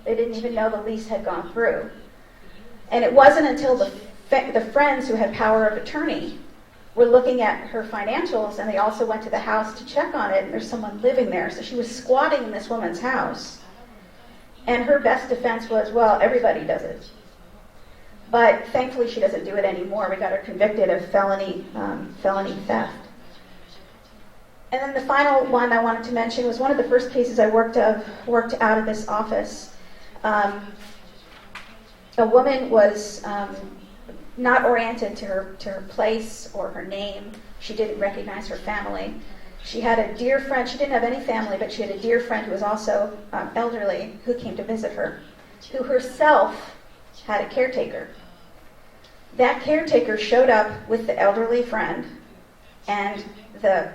They didn't even know the lease had gone through. And it wasn't until the friends who had power of attorney were looking at her financials, and they also went to the house to check on it, and there's someone living there. So she was squatting in this woman's house. And her best defense was, well, everybody does it. But thankfully, she doesn't do it anymore. We got her convicted of felony theft. And then the final one I wanted to mention was one of the first cases I worked out of this office. A woman was not oriented to her place or her name. She didn't recognize her family. She had a dear friend. She didn't have any family, but she had a dear friend who was also elderly who came to visit her, who herself had a caretaker. That caretaker showed up with the elderly friend and the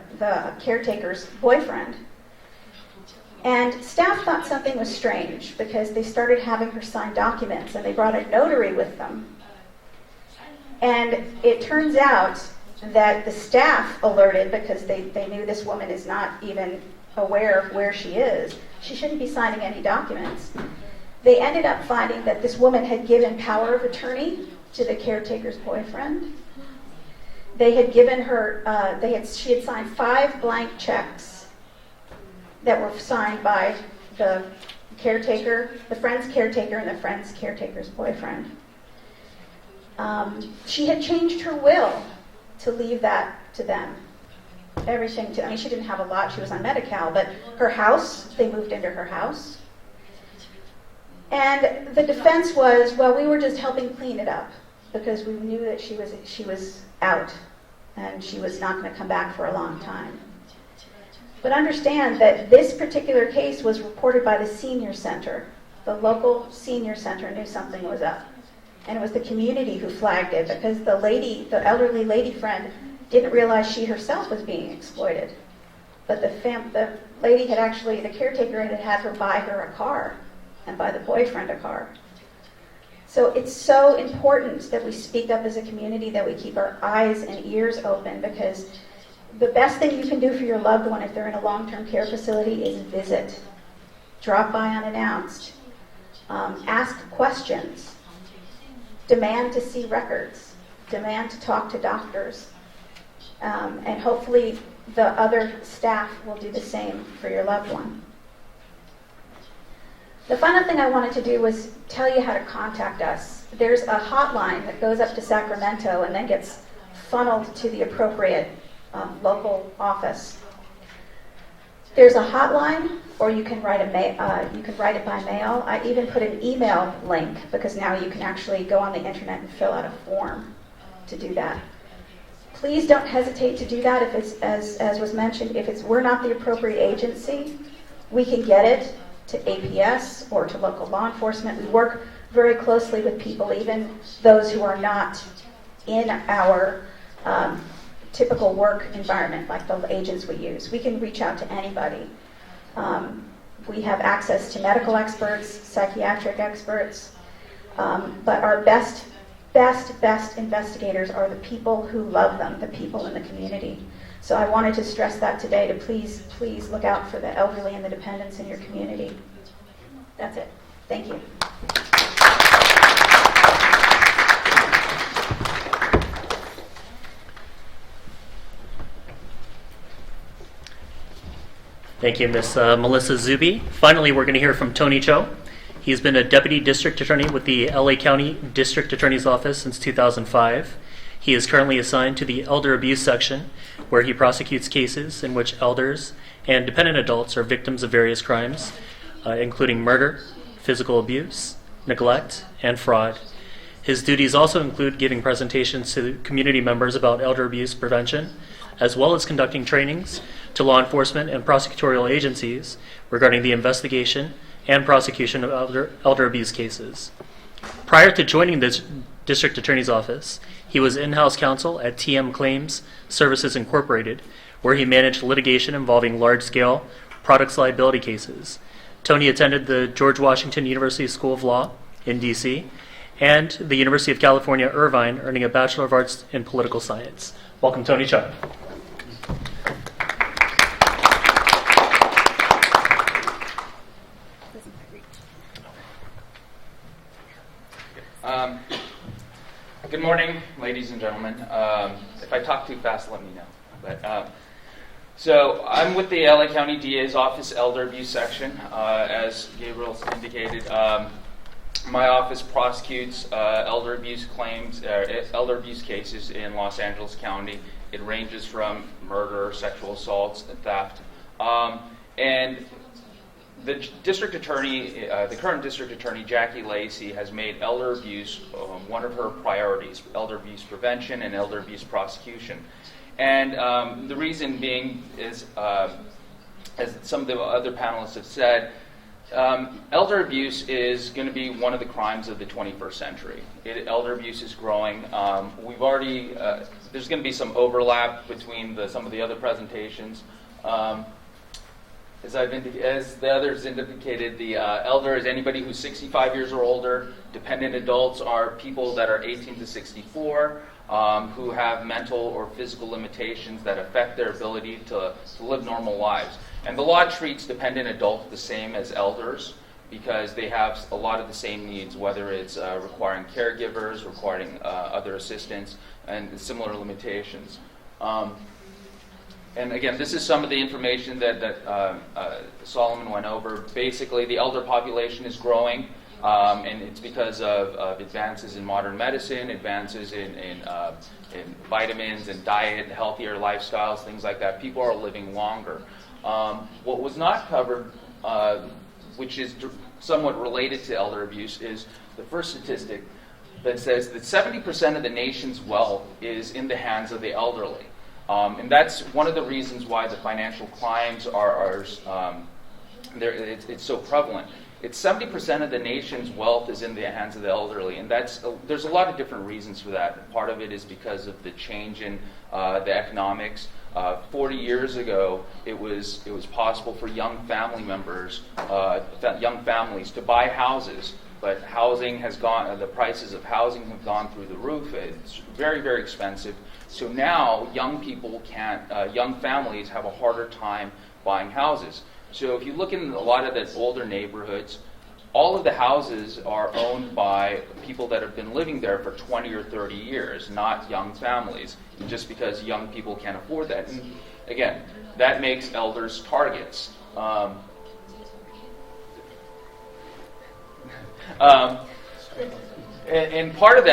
caretaker's boyfriend. And staff thought something was strange because they started having her sign documents and they brought a notary with them. And it turns out that the staff alerted, because they knew this woman is not even aware of where she is. She shouldn't be signing any documents. They ended up finding that this woman had given power of attorney to the caretaker's boyfriend. They had given her, she had signed 5 blank checks that were signed by the caretaker, the friend's caretaker, and the friend's caretaker's boyfriend. She had changed her will to leave that to them. Everything to, she didn't have a lot, she was on Medi-Cal, but her house, they moved into her house. And the defense was, well, we were just helping clean it up because we knew that she was out and she was not going to come back for a long time. But understand that this particular case was reported by the senior center. The local senior center knew something was up. And it was the community who flagged it because the elderly lady friend didn't realize she herself was being exploited. But the lady had actually, the caretaker had her buy her a car and buy the boyfriend a car. So it's so important that we speak up as a community, that we keep our eyes and ears open, because the best thing you can do for your loved one if they're in a long-term care facility is visit. Drop by unannounced. Ask questions. Demand to see records. Demand to talk to doctors. And hopefully the other staff will do the same for your loved one. The final thing I wanted to do was tell you how to contact us. There's a hotline that goes up to Sacramento and then gets funneled to the appropriate local office. There's a hotline, or you can write it by mail. I even put an email link because now you can actually go on the internet and fill out a form to do that. Please don't hesitate to do that. If it's as was mentioned, if we're not the appropriate agency, we can get it to APS or to local law enforcement. We work very closely with people, even those who are not in our typical work environment, like the agents we use. We can reach out to anybody. We have access to medical experts, psychiatric experts, but our best investigators are the people who love them, the people in the community. So I wanted to stress that today, to please look out for the elderly and the dependents in your community. That's it. Thank you. Thank you, Ms. Melissa Zuby. Finally, we're going to hear from Tony Cho. He's been a Deputy District Attorney with the LA County District Attorney's Office since 2005. He is currently assigned to the Elder Abuse Section, where he prosecutes cases in which elders and dependent adults are victims of various crimes, including murder, physical abuse, neglect, and fraud. His duties also include giving presentations to community members about elder abuse prevention, as well as conducting trainings to law enforcement and prosecutorial agencies regarding the investigation and prosecution of elder abuse cases. Prior to joining the District Attorney's Office, he was in-house counsel at TM Claims Services Incorporated, where he managed litigation involving large-scale products liability cases. Tony attended the George Washington University School of Law in D.C. and the University of California, Irvine, earning a Bachelor of Arts in Political Science. Welcome, Tony Cho. Good morning, ladies and gentlemen. If I talk too fast, let me know. So I'm with the LA County DA's Office Elder Abuse Section. As Gabriel indicated, my office prosecutes elder abuse claims, elder abuse cases in Los Angeles County. It ranges from murder, sexual assaults, and theft. And the district attorney, the current district attorney, Jackie Lacey, has made elder abuse one of her priorities: elder abuse prevention and elder abuse prosecution. And the reason being is, as some of the other panelists have said, elder abuse is going to be one of the crimes of the 21st century. Elder abuse is growing. We've already, there's going to be some overlap between some of the other presentations. As the others indicated, the elder is anybody who's 65 years or older. Dependent adults are people that are 18 to 64, who have mental or physical limitations that affect their ability to live normal lives. And the law treats dependent adults the same as elders because they have a lot of the same needs, whether it's requiring caregivers, requiring other assistance, and similar limitations. And again, this is some of the information that Solomon went over. Basically, the elder population is growing, and it's because of advances in modern medicine, advances in vitamins and diet, healthier lifestyles, things like that. People are living longer. What was not covered, which is somewhat related to elder abuse, is the first statistic that says that 70% of the nation's wealth is in the hands of the elderly. And that's one of the reasons why the financial crimes it's so prevalent. It's 70% of the nation's wealth is in the hands of the elderly, and there's a lot of different reasons for that. Part of it is because of the change in the economics. 40 years ago, it was possible for young family members, young families, to buy houses, but housing has gone. The prices of housing have gone through the roof. It's very, very expensive. So now young families have a harder time buying houses. So if you look in a lot of the older neighborhoods, all of the houses are owned by people that have been living there for 20 or 30 years, not young families, just because young people can't afford that. And again, that makes elders targets. And part of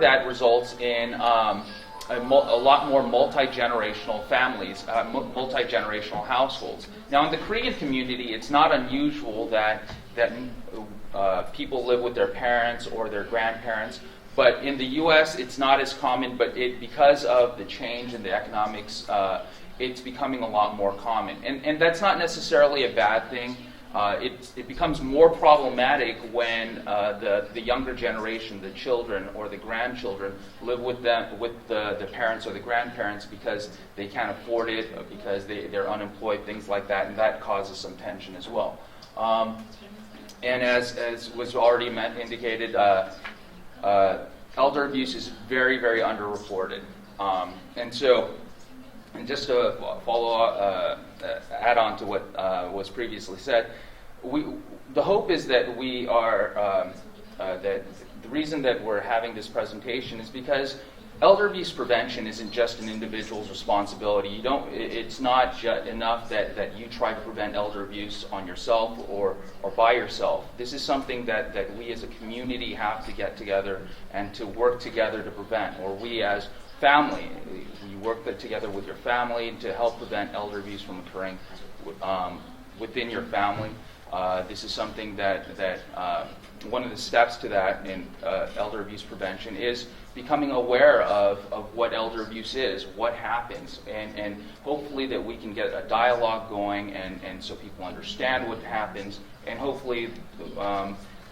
that results in a lot more multi-generational families, multi-generational households. Now, in the Korean community, it's not unusual that people live with their parents or their grandparents. But in the U.S., it's not as common. But because of the change in the economics, it's becoming a lot more common. And that's not necessarily a bad thing. It becomes more problematic when the younger generation, the children or the grandchildren, live with the parents or the grandparents because they can't afford it, because they're unemployed, things like that, and that causes some tension as well. And as was already indicated, elder abuse is very, very underreported. And just to add on to what was previously said, the hope is that we are that the reason that we're having this presentation is because elder abuse prevention isn't just an individual's responsibility. It's not enough that you try to prevent elder abuse on yourself or by yourself. This is something that we as a community have to get together and to work together to prevent, or we as family, you work together with your family to help prevent elder abuse from occurring within your family. This is something that one of the steps to that in elder abuse prevention is becoming aware of what elder abuse is, what happens, and hopefully that we can get a dialogue going and so people understand what happens, and hopefully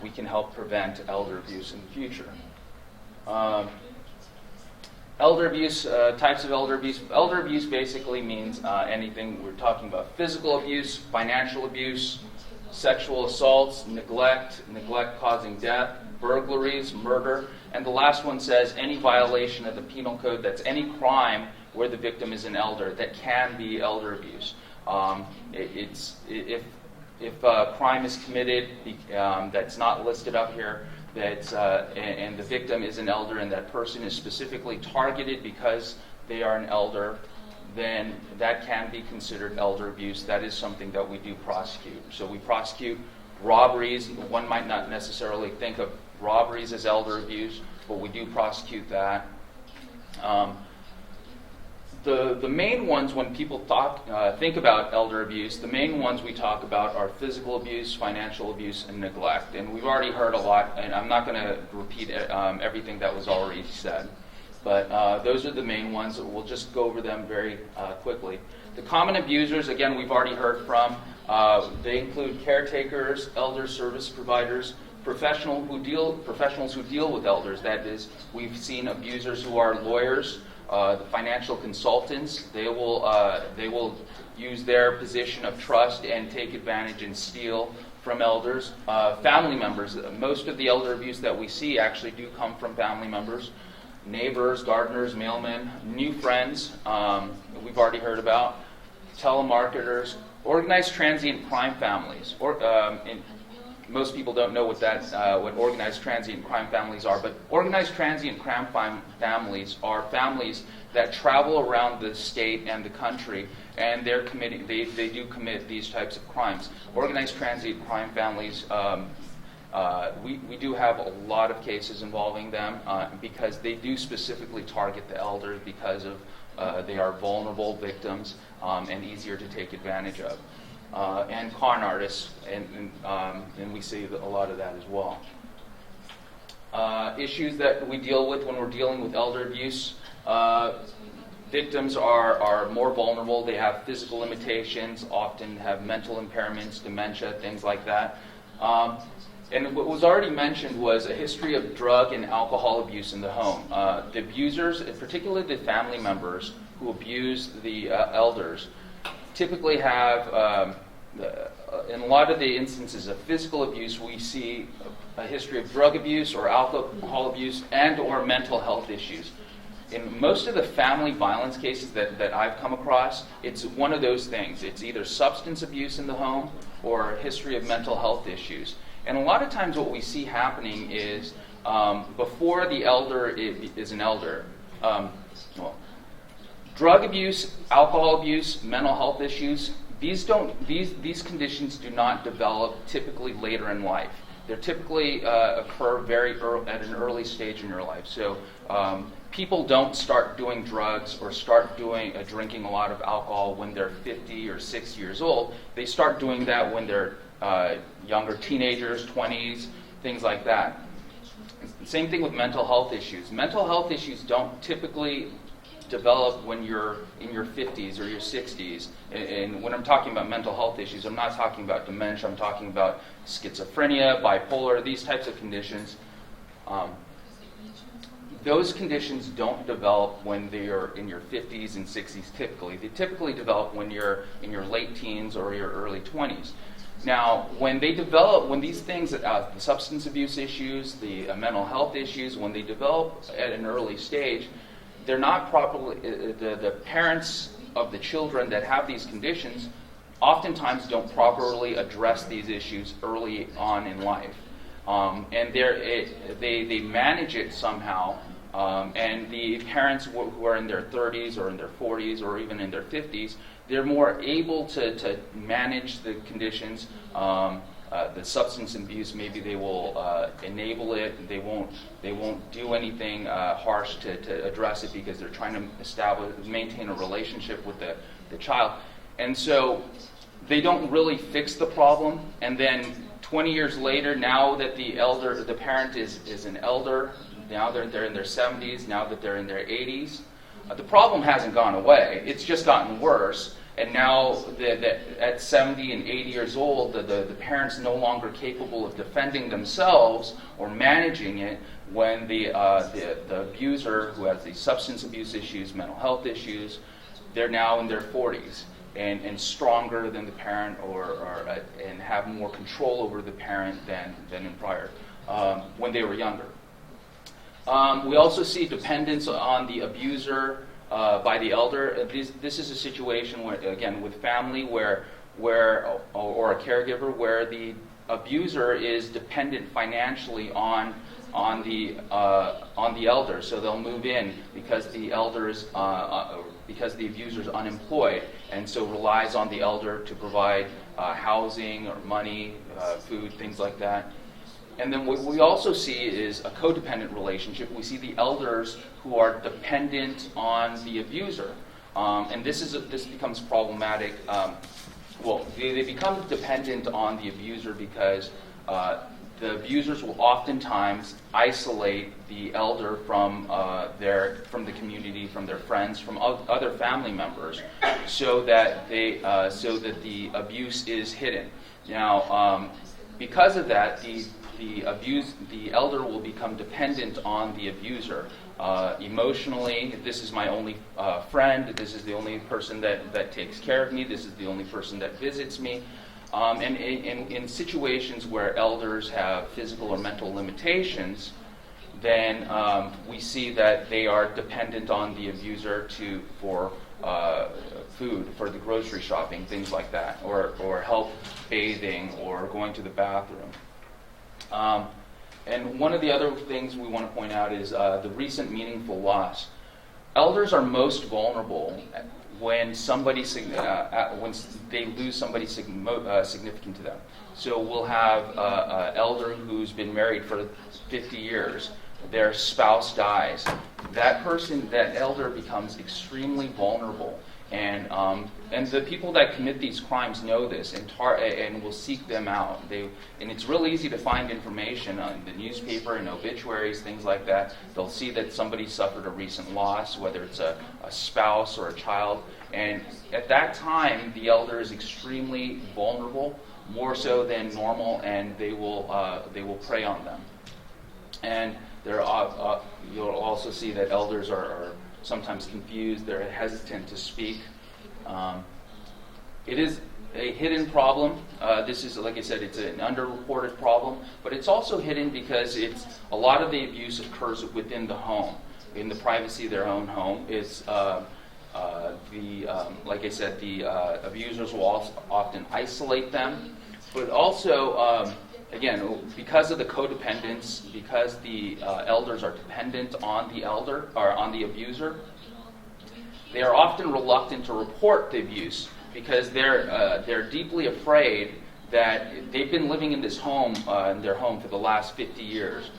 we can help prevent elder abuse in the future. Elder abuse, types of elder abuse. Elder abuse basically means anything. We're talking about physical abuse, financial abuse, sexual assaults, neglect causing death, burglaries, murder, and the last one says any violation of the penal code that's any crime where the victim is an elder that can be elder abuse. If a crime is committed that's not listed up here, and the victim is an elder and that person is specifically targeted because they are an elder, then that can be considered elder abuse. That is something that we do prosecute. So we prosecute robberies. One might not necessarily think of robberies as elder abuse, but we do prosecute that. The main ones when people think about elder abuse, the main ones we talk about are physical abuse, financial abuse, and neglect. And we've already heard a lot, and I'm not going to repeat everything that was already said. But those are the main ones. We'll just go over them very quickly. The common abusers, again, we've already heard from. They include caretakers, elder service providers, professionals who deal with elders. That is, we've seen abusers who are lawyers, the financial consultants. They will use their position of trust and take advantage and steal from elders. Family members. Most of the elder abuse that we see actually do come from family members. Neighbors, gardeners, mailmen, new friends, we've already heard about, telemarketers, organized transient crime families. Most people don't know what organized transient crime families are, but organized transient crime families are families that travel around the state and the country, and they do commit these types of crimes. Organized transient crime families. We do have a lot of cases involving them because they do specifically target the elders because of they are vulnerable victims and easier to take advantage of. And con artists, and we see a lot of that as well. Issues that we deal with when we're dealing with elder abuse. Victims are more vulnerable. They have physical limitations, often have mental impairments, dementia, things like that. And what was already mentioned was a history of drug and alcohol abuse in the home. The abusers, particularly the family members who abuse the elders, typically have, in a lot of the instances of physical abuse, we see a history of drug abuse or alcohol abuse and or mental health issues. In most of the family violence cases that I've come across, it's one of those things. It's either substance abuse in the home or a history of mental health issues. And a lot of times what we see happening is before the elder is an elder, drug abuse, alcohol abuse, mental health issues, these conditions do not develop typically later in life. They typically occur very early, at an early stage in your life. So people don't start doing drugs or start drinking a lot of alcohol when they're 50 or 60 years old. They start doing that when they're younger teenagers, 20s, things like that. Same thing with mental health issues. Mental health issues don't typically develop when you're in your 50s or your 60s. And when I'm talking about mental health issues, I'm not talking about dementia. I'm talking about schizophrenia, bipolar, these types of conditions. Those conditions don't develop when they're in your 50s and 60s typically. They typically develop when you're in your late teens or your early 20s. Now, when these things, the substance abuse issues, the mental health issues, when they develop at an early stage, they're not properly, the parents of the children that have these conditions oftentimes don't properly address these issues early on in life. And they manage it somehow, and the parents who are in their 30s or in their 40s or even in their 50s, they're more able to manage the conditions. The substance abuse, maybe they will enable it. They won't do anything harsh to address it because they're trying to maintain a relationship with the child. And so they don't really fix the problem. And then 20 years later, now that the parent is an elder, now they're in their 70s, now that they're in their 80s, the problem hasn't gone away. It's just gotten worse. And now at 70 and 80 years old, the parent's no longer capable of defending themselves or managing it when the abuser, who has these substance abuse issues, mental health issues, they're now in their 40s and stronger than the parent and have more control over the parent than in prior, when they were younger. We also see dependence on the abuser by the elder. This is a situation where, again, with family or a caregiver where the abuser is dependent financially on the elder. So they'll move in because the abuser is unemployed, and so relies on the elder to provide housing or money, food, things like that. And then what we also see is a codependent relationship. We see the elders who are dependent on the abuser. And this becomes problematic. They become dependent on the abuser because the abusers will oftentimes isolate the elder from the community, from their friends, from other family members, so that the abuse is hidden. Now, because of that, the elder will become dependent on the abuser. Emotionally, this is my only friend, this is the only person that takes care of me, this is the only person that visits me. And in situations where elders have physical or mental limitations, then we see that they are dependent on the abuser for food, for the grocery shopping, things like that, or help bathing or going to the bathroom. And one of the other things we want to point out is the recent meaningful loss. Elders are most vulnerable when when they lose somebody significant to them. So we'll have an elder who's been married for 50 years. Their spouse dies. That elder becomes extremely vulnerable. And the people that commit these crimes know this and will seek them out. And it's real easy to find information on the newspaper and obituaries, things like that. They'll see that somebody suffered a recent loss, whether it's a spouse or a child. And at that time, the elder is extremely vulnerable, more so than normal, and they will prey on them. And you'll also see that elders are sometimes confused, they're hesitant to speak. It is a hidden problem. This is, like I said, it's an underreported problem, but it's also hidden because a lot of the abuse occurs within the home, in the privacy of their own home. Like I said, the abusers will also often isolate them, but also, again, because of the codependence, because the elders are dependent on the elder or on the abuser, they are often reluctant to report the abuse because they're deeply afraid that they've been living in this home, in their home, for the last 50 years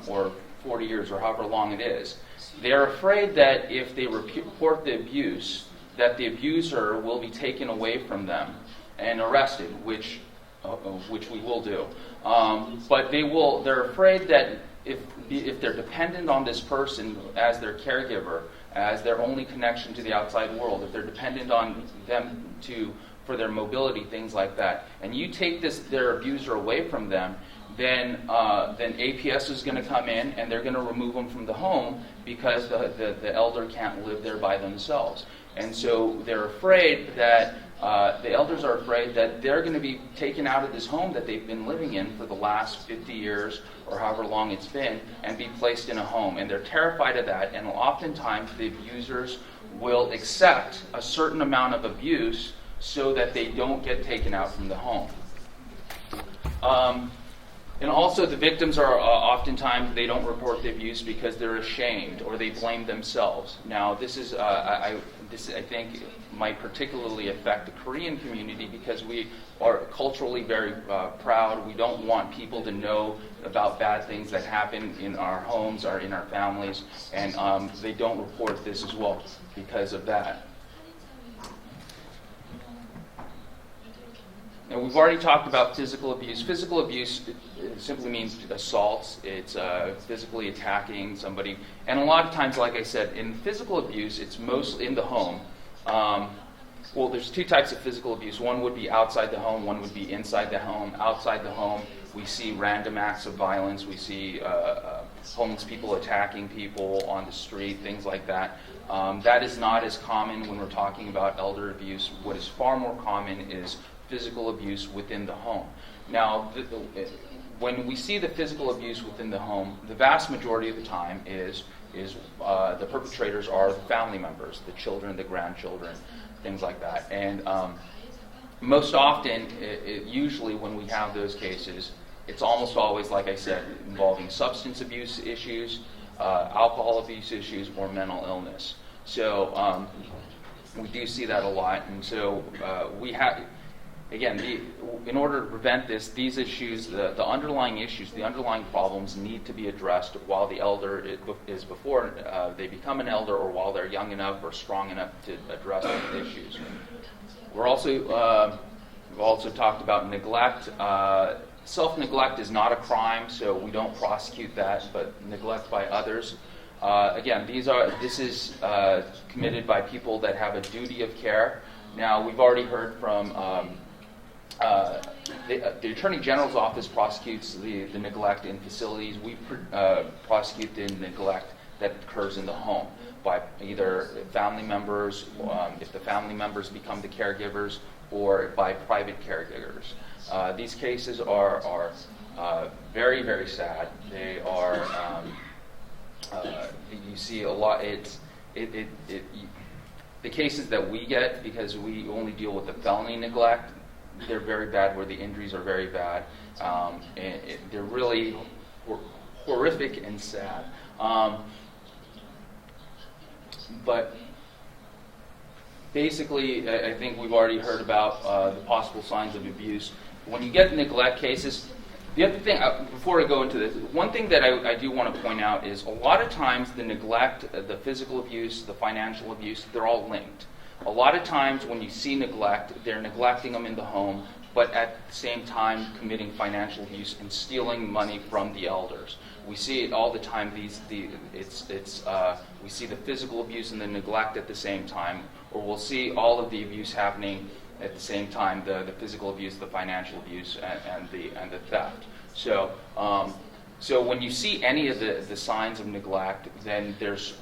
or 40 years or however long it is. They're afraid that if they report the abuse, that the abuser will be taken away from them and arrested, which we will do. But they're afraid that if they're dependent on this person as their caregiver, as their only connection to the outside world, if they're dependent on them for their mobility, things like that, and you take their abuser away from them, then APS is going to come in and they're going to remove them from the home because the elder can't live there by themselves. And so they're afraid that the elders are afraid that they're going to be taken out of this home that they've been living in for the last 50 years or however long it's been and be placed in a home. And they're terrified of that, and oftentimes the abusers will accept a certain amount of abuse so that they don't get taken out from the home. And also the victims are oftentimes, they don't report the abuse because they're ashamed or they blame themselves. Now this is, this I think might particularly affect the Korean community because we are culturally very proud. We don't want people to know about bad things that happen in our homes or in our families, and they don't report this as well because of that. Now, we've already talked about physical abuse. Physical abuse simply means assaults. It's physically attacking somebody. And a lot of times, like I said, in physical abuse, it's mostly in the home. Well, there's two types of physical abuse. One would be outside the home. One would be inside the home. Outside the home, we see random acts of violence. We see homeless people attacking people on the street, things like that. That is not as common when we're talking about elder abuse. What is far more common is physical abuse within the home. Now, when we see the physical abuse within the home, the vast majority of the time is the perpetrators are the family members, the children, the grandchildren, things like that. And most often, usually when we have those cases, it's almost always, like I said, involving substance abuse issues, alcohol abuse issues, or mental illness. So we do see that a lot. And so again, in order to prevent this, these issues, the underlying issues, the underlying problems need to be addressed while the elder is before they become an elder, or while they're young enough or strong enough to address these issues. We've also talked about neglect. Self-neglect is not a crime, so we don't prosecute that, but neglect by others. Again, this is committed by people that have a duty of care. Now, we've already heard from the Attorney General's office prosecutes the neglect in facilities. We prosecute the neglect that occurs in the home by either family members, if the family members become the caregivers, or by private caregivers. These cases are very, very sad. They are, you see a lot, the cases that we get, because we only deal with the felony neglect, they're very bad, where the injuries are very bad. They're really horrific and sad. But basically, I think we've already heard about the possible signs of abuse. When you get neglect cases, the other thing, before I go into this, one thing that I do want to point out is a lot of times the neglect, the physical abuse, the financial abuse, they're all linked. A lot of times when you see neglect, they're neglecting them in the home, but at the same time committing financial abuse and stealing money from the elders. We see it all the time. We see the physical abuse and the neglect at the same time, or we'll see all of the abuse happening at the same time: the physical abuse, the financial abuse, and the theft. So when you see any of the signs of neglect, then there's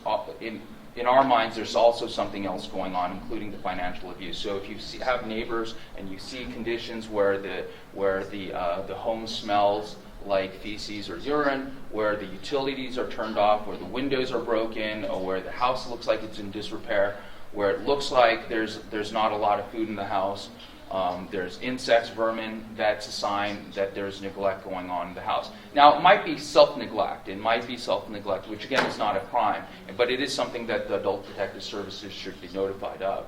in our minds, there's also something else going on, including the financial abuse. So if you have neighbors and you see conditions where the home smells like feces or urine, where the utilities are turned off, where the windows are broken, or where the house looks like it's in disrepair, where it looks like there's not a lot of food in the house, there's insects, vermin, that's a sign that there's neglect going on in the house. Now, it might be self-neglect. It might be self-neglect, which again is not a crime, but it is something that the Adult Protective Services should be notified of.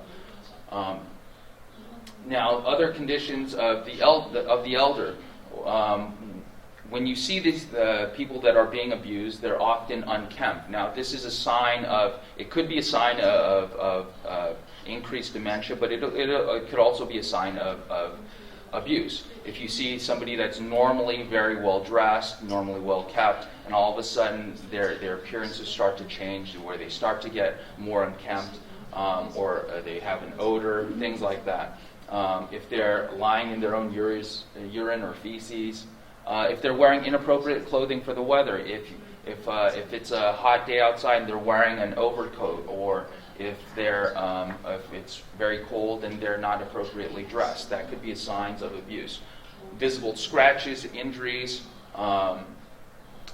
Now, other conditions of the elder. When you see these people that are being abused, they're often unkempt. Now, this is a sign of, it could be a sign of increased dementia, but it could also be a sign of abuse. If you see somebody that's normally very well dressed, normally well kept, and all of a sudden their appearances start to change, where they start to get more unkempt, or they have an odor, things like that. If they're lying in their own urine or feces, if they're wearing inappropriate clothing for the weather, if it's a hot day outside and they're wearing an overcoat, or if it's very cold and they're not appropriately dressed, that could be signs of abuse. Visible scratches, injuries,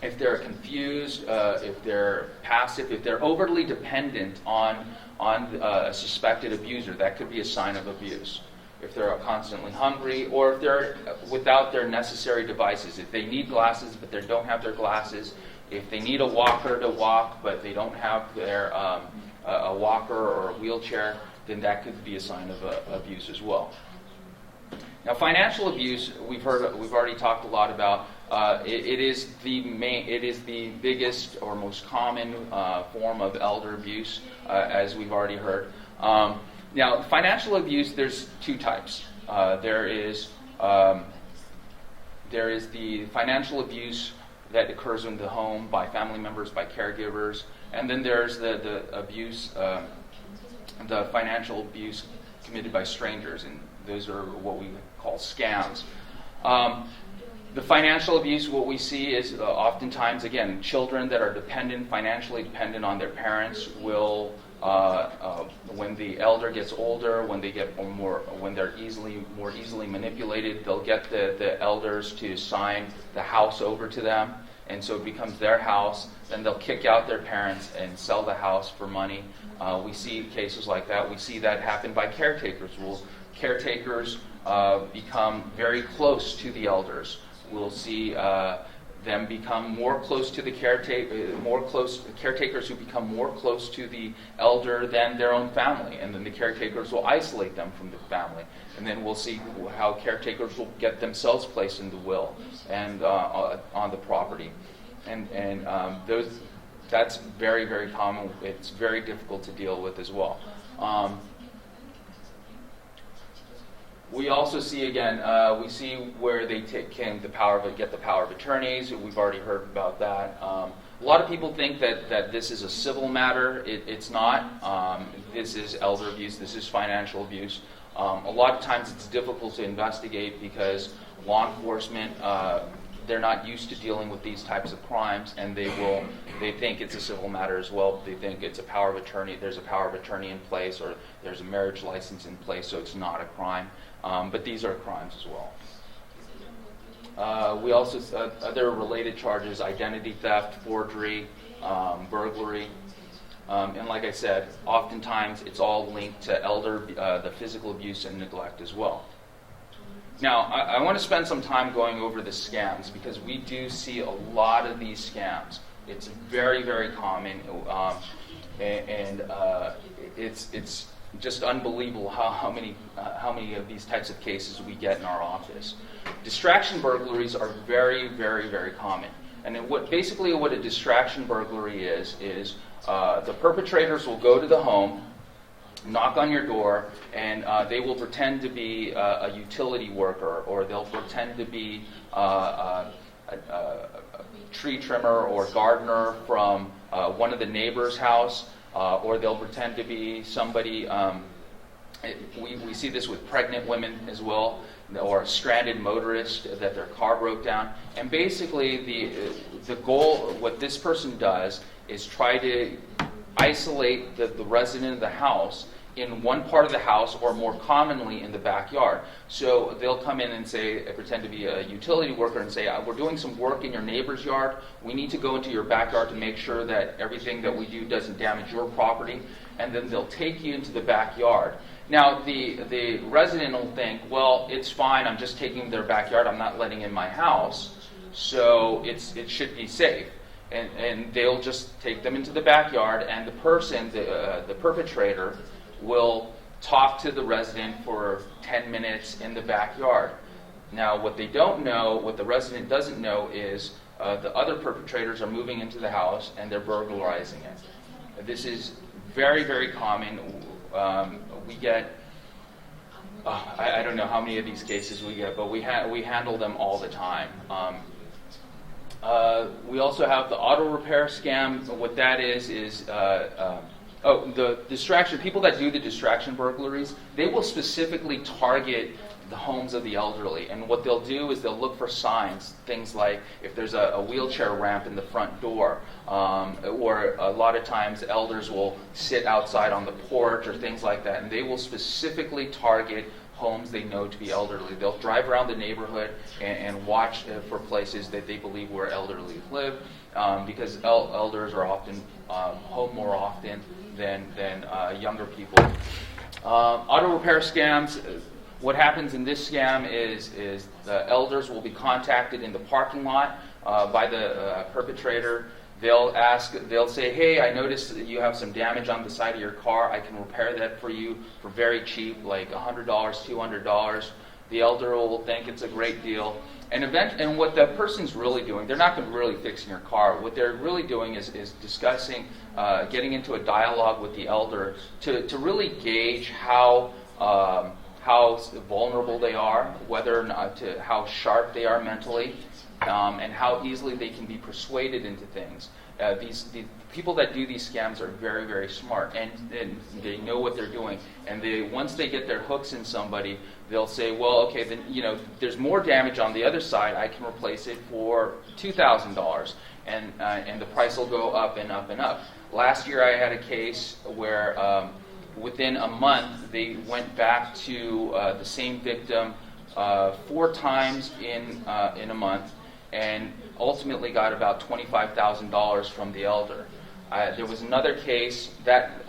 if they're confused, if they're passive, if they're overly dependent on a suspected abuser, that could be a sign of abuse. If they're constantly hungry, or if they're without their necessary devices. If they need glasses but they don't have their glasses, if they need a walker to walk but they don't have their a walker or a wheelchair, then that could be a sign of abuse as well. Now, financial abuse, we've already talked a lot about. It is the biggest or most common form of elder abuse, as we've already heard. Now, financial abuse, there's two types. There is the financial abuse that occurs in the home by family members, by caregivers, and then there's the abuse, the financial abuse committed by strangers, and those are what we call scams. The financial abuse, what we see is oftentimes, again, children that are financially dependent on their parents will, when the elder gets older, when they're more easily manipulated, they'll get the elders to sign the house over to them, and so it becomes their house. Then they'll kick out their parents and sell the house for money. We see cases like that. We see that happen by caretakers. Caretakers become very close to the elders. We'll see them become more close to the caretakers who become more close to the elder than their own family, and then the caretakers will isolate them from the family, and then we'll see how caretakers will get themselves placed in the will and on the property, and that's very, very common. It's very difficult to deal with as well. We also see again, we see where they get the power of attorneys. We've already heard about that. A lot of people think that this is a civil matter. It's not. This is elder abuse. This is financial abuse. A lot of times it's difficult to investigate because law enforcement, they're not used to dealing with these types of crimes, and they think it's a civil matter as well. They think it's a power of attorney. There's a power of attorney in place, or there's a marriage license in place, so it's not a crime. But these are crimes as well. We also other related charges: identity theft, forgery, burglary, and like I said, oftentimes it's all linked to the physical abuse and neglect as well. Now, I want to spend some time going over the scams because we do see a lot of these scams. It's very, very common, and it's just unbelievable how many of these types of cases we get in our office. Distraction burglaries are very, very, very common. And then what a distraction burglary is the perpetrators will go to the home, knock on your door, and they will pretend to be a utility worker, or they'll pretend to be a tree trimmer or gardener from one of the neighbors' house, or they'll pretend to be somebody. We see this with pregnant women as well, or a stranded motorist that their car broke down. And basically, the goal, what this person does, is try to isolate the resident of the house in one part of the house, or more commonly in the backyard. So they'll come in and pretend to be a utility worker and say, we're doing some work in your neighbor's yard. We need to go into your backyard to make sure that everything that we do doesn't damage your property. And then they'll take you into the backyard. Now, the resident will think, well, it's fine. I'm just taking their backyard. I'm not letting in my house. So it should be safe. And they'll just take them into the backyard, and the person, the perpetrator, will talk to the resident for 10 minutes in the backyard. Now, what the resident doesn't know is the other perpetrators are moving into the house and they're burglarizing it. This is very, very common. We get, I don't know how many of these cases we get, but we handle them all the time. We also have the auto repair scam. What that is the distraction. People that do the distraction burglaries, they will specifically target the homes of the elderly. And what they'll do is they'll look for signs, things like if there's a wheelchair ramp in the front door, or a lot of times elders will sit outside on the porch or things like that. And they will specifically target homes they know to be elderly. They'll drive around the neighborhood and watch for places that they believe where elderly live, because elders are often home more often than younger people. Auto repair scams. What happens in this scam is the elders will be contacted in the parking lot by the perpetrator. They'll say, hey, I noticed that you have some damage on the side of your car. I can repair that for you for very cheap, like $100, $200. The elder will think it's a great deal. And what the person's really doing, they're not really fixing your car. What they're really doing is discussing, getting into a dialogue with the elder to really gauge how vulnerable they are, whether or not how sharp they are mentally, and how easily they can be persuaded into things. The people that do these scams are very, very smart, and they know what they're doing. And once they get their hooks in somebody, they'll say, well, okay, then there's more damage on the other side. I can replace it for $2,000, and the price will go up and up and up. Last year, I had a case where within a month they went back to the same victim 4 times in a month, and ultimately got about $25,000 from the elder. There was another case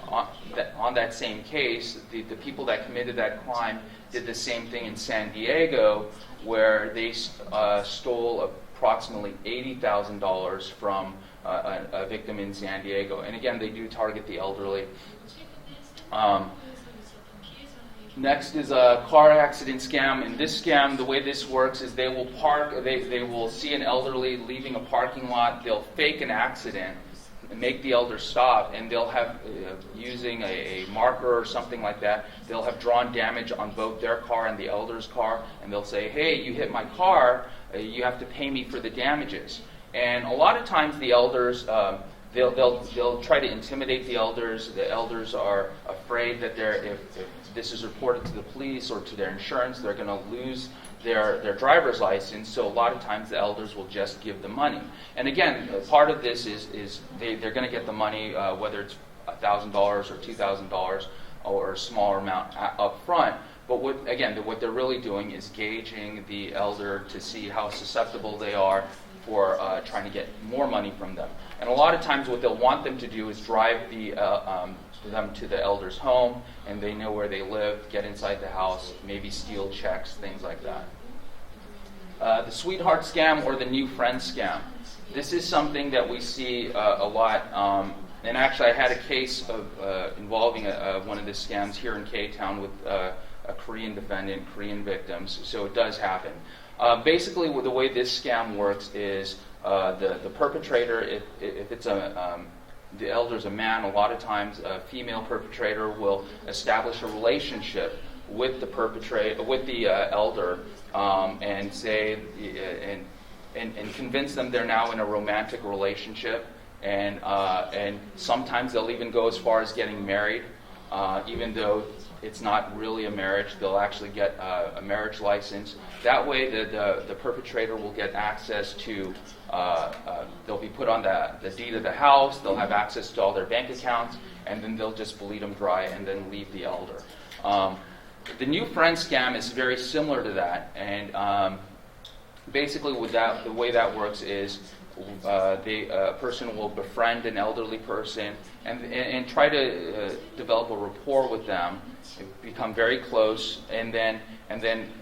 on that same case, the people that committed that crime did the same thing in San Diego, where they stole approximately $80,000 from a victim in San Diego. And again, they do target the elderly. Next is a car accident scam. In this scam, the way this works is they will see an elderly leaving a parking lot, they'll fake an accident, and make the elder stop, and they'll have, using a marker or something like that, they'll have drawn damage on both their car and the elder's car, and they'll say, hey, you hit my car, you have to pay me for the damages. And a lot of times the elders, they'll try to intimidate the elders. The elders are afraid that if this is reported to the police or to their insurance, they're going to lose their driver's license. So a lot of times the elders will just give the money. And again, part of this is they're going to get the money, whether it's $1,000 or $2,000 or a smaller amount up front. But what they're really doing is gauging the elder to see how susceptible they are for trying to get more money from them. And a lot of times what they'll want them to do is drive them to the elder's home, and they know where they live, get inside the house, maybe steal checks, things like that. The sweetheart scam or the new friend scam. This is something that we see a lot. And actually I had a case of involving one of the scams here in K-Town with a Korean defendant, Korean victims, so it does happen. Basically, the way this scam works is the perpetrator, if it's the elder's a man, a lot of times a female perpetrator will establish a relationship with the perpetrator, with the elder, and say and convince them they're now in a romantic relationship, and sometimes they'll even go as far as getting married, even though it's not really a marriage. They'll actually get a marriage license. That way the perpetrator will get access to, they'll be put on the deed of the house, they'll have access to all their bank accounts, and then they'll just bleed them dry and then leave the elder. The new friend scam is very similar to that, and basically the way that works is a person will befriend an elderly person and try to develop a rapport with them, become very close, and then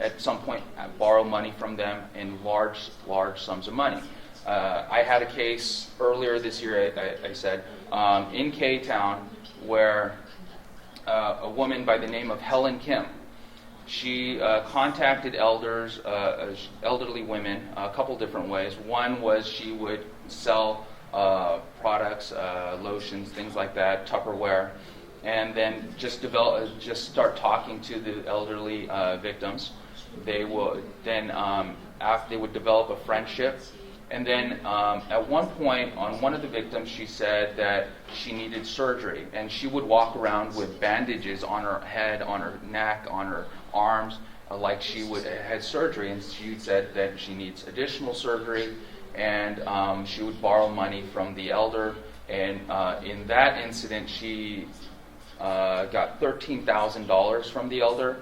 at some point borrow money from them in large sums of money. I had a case earlier this year, I said, in K-Town, where a woman by the name of Helen Kim, she contacted elderly women a couple different ways. One was she would sell products, lotions, things like that, Tupperware, and then just start talking to the elderly victims. They would then after they would develop a friendship, and then at one point on one of the victims, she said that she needed surgery, and she would walk around with bandages on her head, on her neck, on her arms, like she had surgery, and she said that she needs additional surgery, and she would borrow money from the elder, and in that incident she got $13,000 from the elder.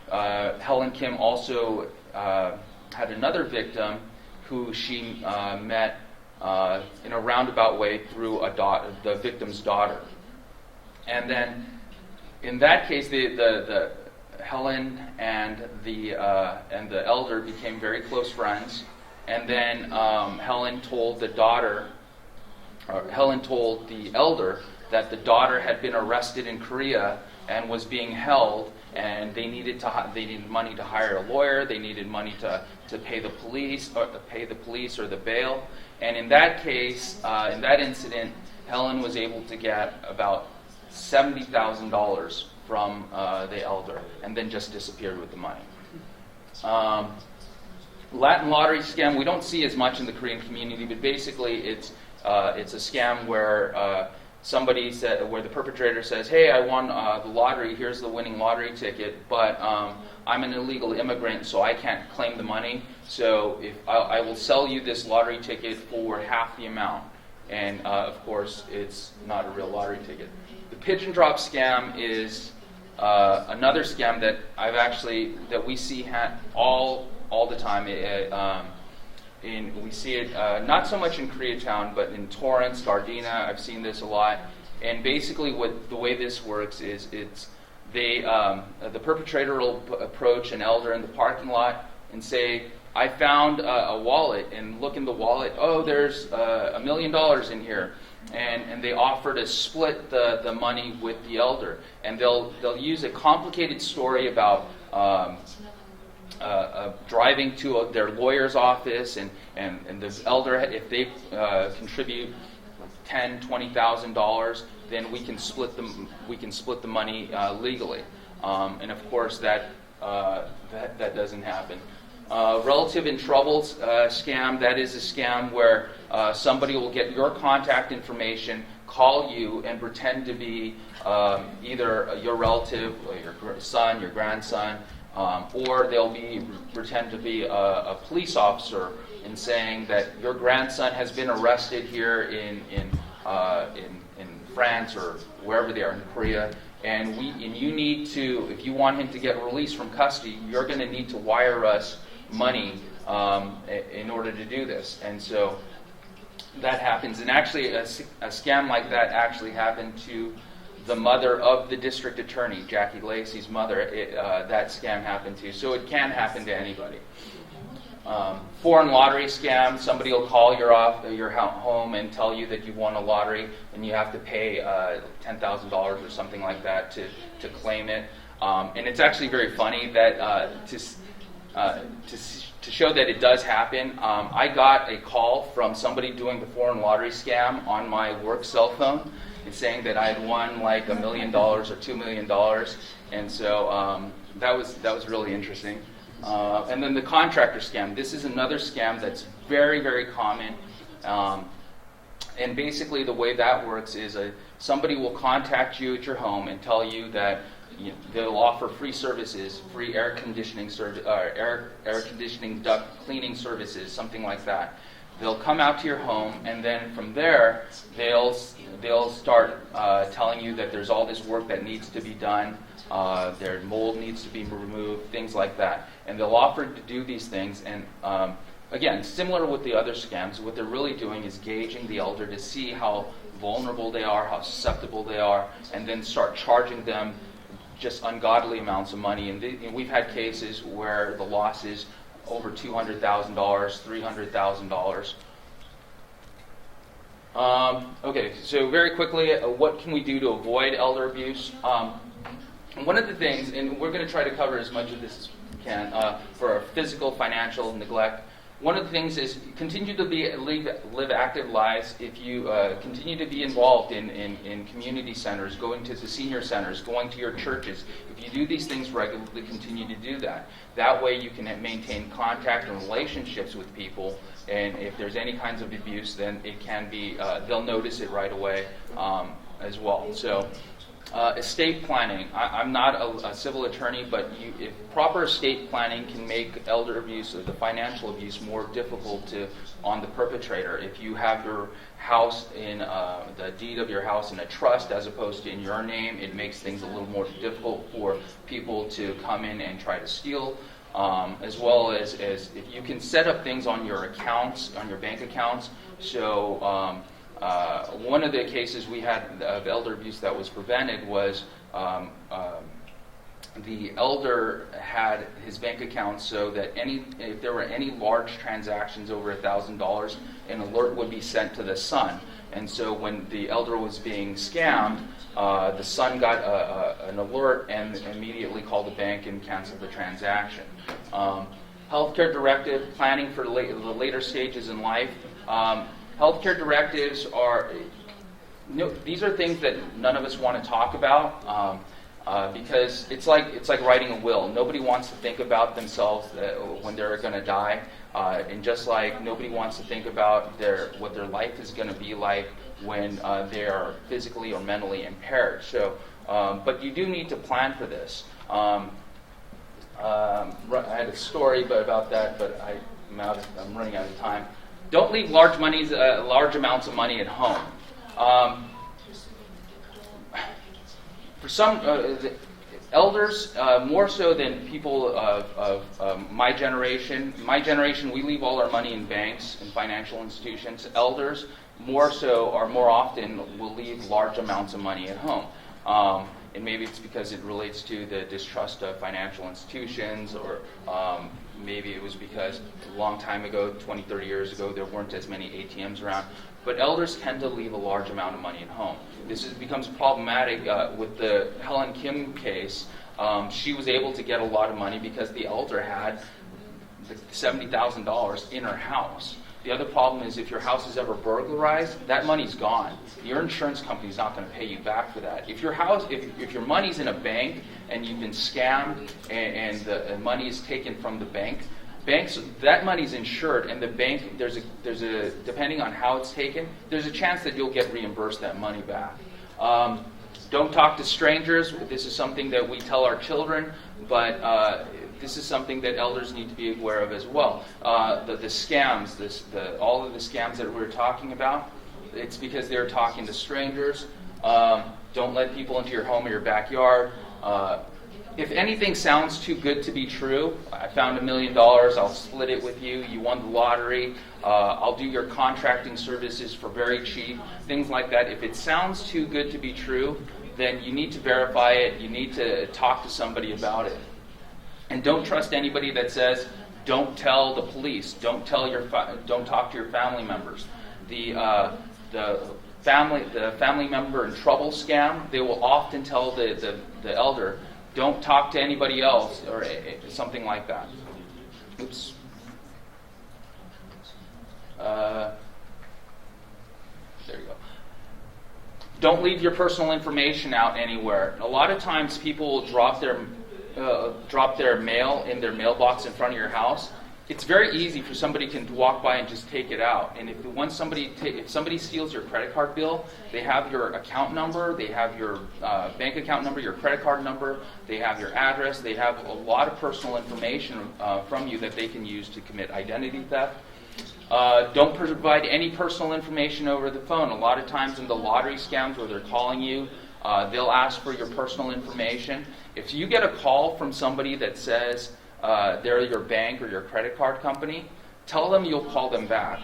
Helen Kim also had another victim who she met in a roundabout way through the victim's daughter. And then in that case, the Helen and the elder became very close friends. And then Helen told the elder that the daughter had been arrested in Korea and was being held, and they needed money to hire a lawyer. They needed money to pay the police or the bail. And in that case, in that incident, Helen was able to get about $70,000 from the elder, and then just disappeared with the money. Latin lottery scam we don't see as much in the Korean community, but basically it's a scam where where the perpetrator says, "Hey, I won the lottery. Here's the winning lottery ticket, but I'm an illegal immigrant, so I can't claim the money. So if I will sell you this lottery ticket for half the amount." And of course, it's not a real lottery ticket. The pigeon drop scam is another scam that we see all the time. We see it not so much in Koreatown, but in Torrance, Gardena. I've seen this a lot. And basically, the way this works is the perpetrator will approach an elder in the parking lot and say, I found a wallet, and look in the wallet, oh, there's $1 million in here. And they offer to split the money with the elder. And they'll use a complicated story about driving to their lawyer's office, and this elder, if they contribute $10,000, $20,000, then we can split the money legally. And of course that doesn't happen. Relative in trouble scam, that is a scam where somebody will get your contact information, call you, and pretend to be either your relative, or your son, your grandson, or they'll pretend to be a police officer and saying that your grandson has been arrested here in France or wherever they are, in Korea, and you need to, if you want him to get released from custody, you're going to need to wire us money in order to do this. And so that happens. And actually a scam like that actually happened to the mother of the district attorney, Jackie Lacey's mother. That scam happened to. So it can happen to anybody. Foreign lottery scam, somebody will call your home and tell you that you won a lottery and you have to pay $10,000 or something like that to claim it. And it's actually very funny that to show that it does happen, I got a call from somebody doing the foreign lottery scam on my work cell phone. It's saying that I had won like $1 million or $2 million, and so that was really interesting. And then the contractor scam. This is another scam that's very, very common. And basically the way that works is somebody will contact you at your home and tell you that they'll offer free services, free air conditioning duct cleaning services, something like that. They'll come out to your home, and then from there they'll start telling you that there's all this work that needs to be done. Their mold needs to be removed, things like that. And they'll offer to do these things. And again, similar with the other scams, what they're really doing is gauging the elder to see how vulnerable they are, how susceptible they are, and then start charging them just ungodly amounts of money. And we've had cases where the loss is over $200,000, $300,000. Okay, so very quickly, what can we do to avoid elder abuse? One of the things, and we're going to try to cover as much of this as we can, for physical, financial neglect. One of the things is continue to live active lives. If you continue to be involved in community centers, going to the senior centers, going to your churches, if you do these things regularly, continue to do that. That way you can maintain contact and relationships with people, and if there's any kinds of abuse, then it can be, they'll notice it right away as well. So estate planning. I'm not a civil attorney, but if proper estate planning can make elder abuse or the financial abuse more difficult on the perpetrator. If you have your house in the deed of your house in a trust as opposed to in your name, it makes things a little more difficult for people to come in and try to steal. As well as if you can set up things on your accounts, on your bank accounts. So one of the cases we had of elder abuse that was prevented was the elder had his bank account so that if there were any large transactions over $1,000, an alert would be sent to the son. And so when the elder was being scammed, the son got an alert and immediately called the bank and canceled the transaction. Healthcare directive, planning for the later stages in life. Healthcare directives these are things that none of us want to talk about because it's like writing a will. Nobody wants to think about themselves when they're going to die, and just like nobody wants to think about what their life is going to be like when they are physically or mentally impaired. So, but you do need to plan for this. I had a story about that, but I'm running out of time. Don't leave large amounts of money at home. For some elders, more so than people of my generation, we leave all our money in banks and financial institutions. Elders, more often, will leave large amounts of money at home. And maybe it's because it relates to the distrust of financial institutions or maybe it was because a long time ago, 20, 30 years ago, there weren't as many ATMs around. But elders tend to leave a large amount of money at home. Becomes problematic with the Helen Kim case. She was able to get a lot of money because the elder had $70,000 in her house. The other problem is if your house is ever burglarized, that money's gone. Your insurance company's not going to pay you back for that. If your money's in a bank and you've been scammed and the money is taken from the banks, that money's insured, and the bank, there's a depending on how it's taken, there's a chance that you'll get reimbursed that money back. Don't talk to strangers. This is something that we tell our children, but this is something that elders need to be aware of as well. The scams, all of the scams that we're talking about, it's because they're talking to strangers. Don't let people into your home or your backyard. If anything sounds too good to be true, I found $1 million, I'll split it with you, you won the lottery, I'll do your contracting services for very cheap, things like that. If it sounds too good to be true, then you need to verify it, you need to talk to somebody about it. And don't trust anybody that says, don't tell the police, don't talk to your family members. The family member in trouble scam, they will often tell the elder, don't talk to anybody else, or something like that. Oops. There you go. Don't leave your personal information out anywhere. A lot of times people will drop their mail in their mailbox in front of your house. It's very easy for somebody to walk by and just take it out. And if somebody steals your credit card bill, they have your account number, they have your bank account number, your credit card number, they have your address, they have a lot of personal information from you that they can use to commit identity theft. Don't provide any personal information over the phone. A lot of times in the lottery scams where they're calling you, they'll ask for your personal information. If you get a call from somebody that says they're your bank or your credit card company, tell them you'll call them back.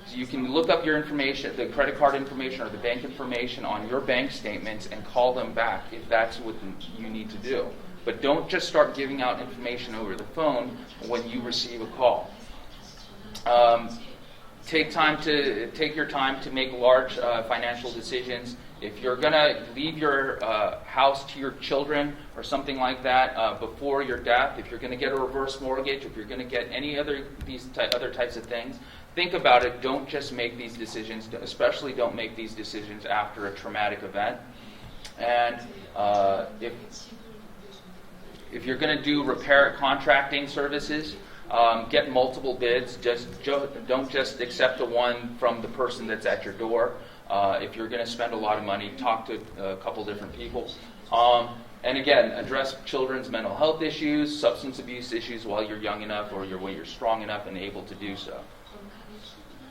So you can look up your information, the credit card information or the bank information on your bank statements and call them back if that's what you need to do. But don't just start giving out information over the phone when you receive a call. Take your time to make large financial decisions. If you're going to leave your house to your children or something like that before your death, if you're going to get a reverse mortgage, if you're going to get any other types of things, think about it. Don't just make these decisions, especially don't make these decisions after a traumatic event. And if you're going to do repair contracting services, get multiple bids. Don't just accept the one from the person that's at your door. If you're going to spend a lot of money, talk to a couple different people. And again, address children's mental health issues, substance abuse issues while you're young enough or when you're strong enough and able to do so.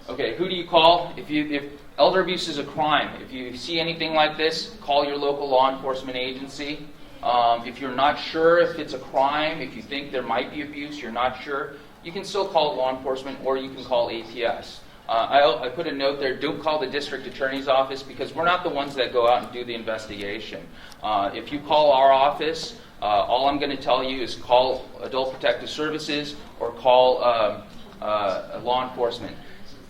Okay, who do you call? If elder abuse is a crime, if you see anything like this, call your local law enforcement agency. If you're not sure if it's a crime, if you think there might be abuse, you're not sure, you can still call law enforcement or you can call APS. I put a note there, don't call the district attorney's office because we're not the ones that go out and do the investigation. If you call our office, all I'm going to tell you is call Adult Protective Services or call law enforcement.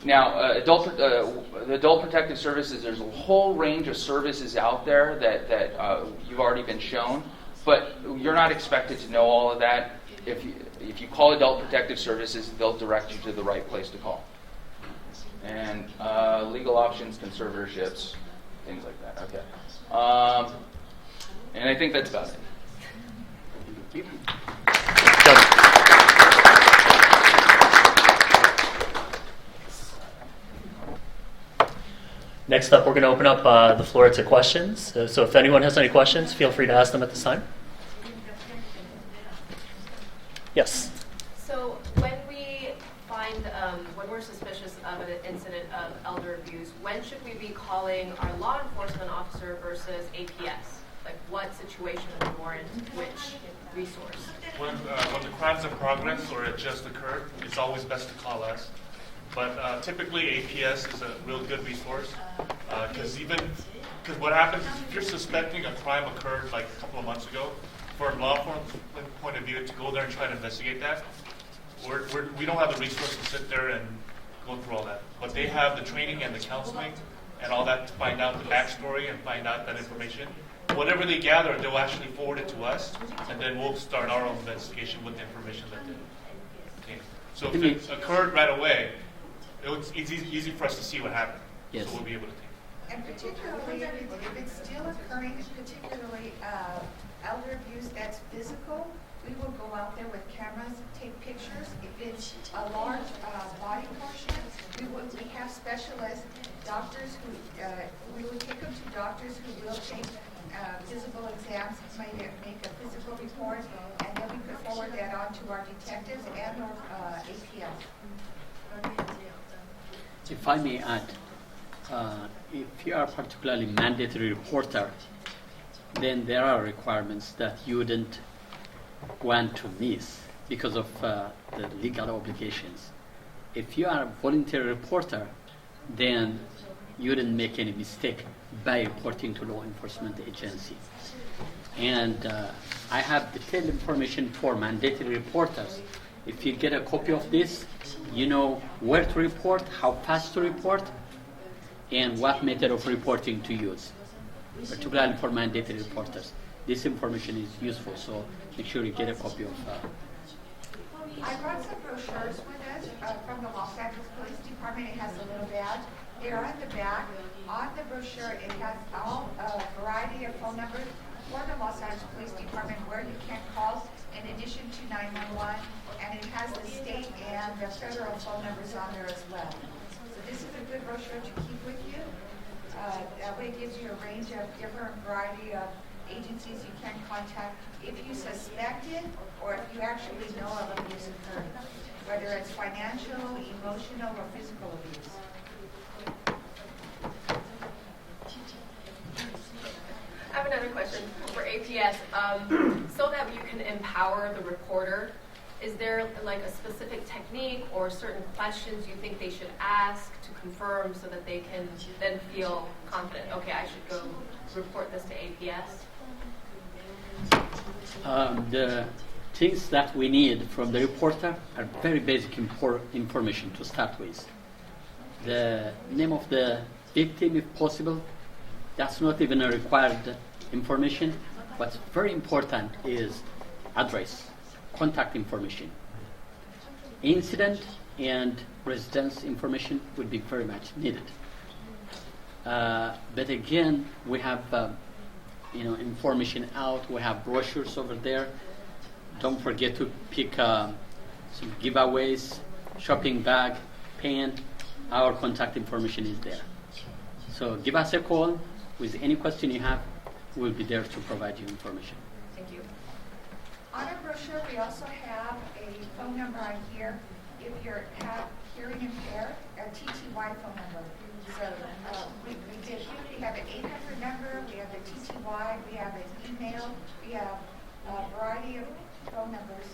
Now, the Adult Protective Services, there's a whole range of services out there that you've already been shown, but you're not expected to know all of that. If you call Adult Protective Services, they'll direct you to the right place to call. And legal options, conservatorships, things like that. Okay. And I think that's about it. Next up, we're going to open up the floor to questions. So if anyone has any questions, feel free to ask them at this time. Yes. So when we find, when we're suspicious of an incident of elder abuse, when should we be calling our law enforcement officer versus APS? Like what situation would warrant which resource? When the crime's in progress or it just occurred, it's always best to call us. But typically APS is a real good resource because what happens is if you're suspecting a crime occurred like a couple of months ago, for a law enforcement point of view, to go there and try to investigate that, we don't have the resources to sit there and go through all that. But they have the training and the counseling and all that to find out the backstory and find out that information. Whatever they gather, they'll actually forward it to us, and then we'll start our own investigation with the information that they obtain. So if it occurred right away, it's easy for us to see what happened. Yes. So we'll be able to take it. And particularly if it's still occurring, particularly elder abuse that's physical, we will go out there with cameras, take pictures. If it's a large body portion, we have specialists, doctors who, we will take them to doctors who will take physical exams, make a physical report, and then we could forward that on to our detectives and our APS. If I may add, if you are particularly mandatory reporter, then there are requirements that you wouldn't want to miss because of the legal obligations. If you are a voluntary reporter, then you wouldn't make any mistake by reporting to law enforcement agency. And I have detailed information for mandatory reporters. If you get a copy of this, you know where to report, how fast to report, and what method of reporting to use, particularly for mandatory reporters. This information is useful, so make sure you get a copy of. I brought some brochures with us from the Los Angeles Police Department. It has a little badge. They're on the back. On the brochure, it has all a variety of phone numbers for the Los Angeles Police Department where you can call in addition to 911, and it has the state and the federal phone numbers on there as well. So this is a good brochure to keep with you. That way it gives you a range of different variety of agencies you can contact if you suspect it or if you actually know of abuse occurring, whether it's financial, emotional, or physical abuse. I have another question for APS. So that you can empower the reporter, is there like a specific technique or certain questions you think they should ask to confirm so that they can then feel confident, okay, I should go report this to APS? The things that we need from the reporter are very basic information to start with. The name of the victim, if possible. That's not even a required information. What's very important is address, contact information. Incident and residence information would be very much needed. But again, we have information out. We have brochures over there. Don't forget to pick some giveaways, shopping bag, pen. Our contact information is there. So give us a call with any question you have. We'll be there to provide you information. Thank you. On our brochure, we also have a phone number on here. If you're hearing impaired, a TTY phone number. So we have an 800 number, we have a TTY, we have an email, we have a variety of phone numbers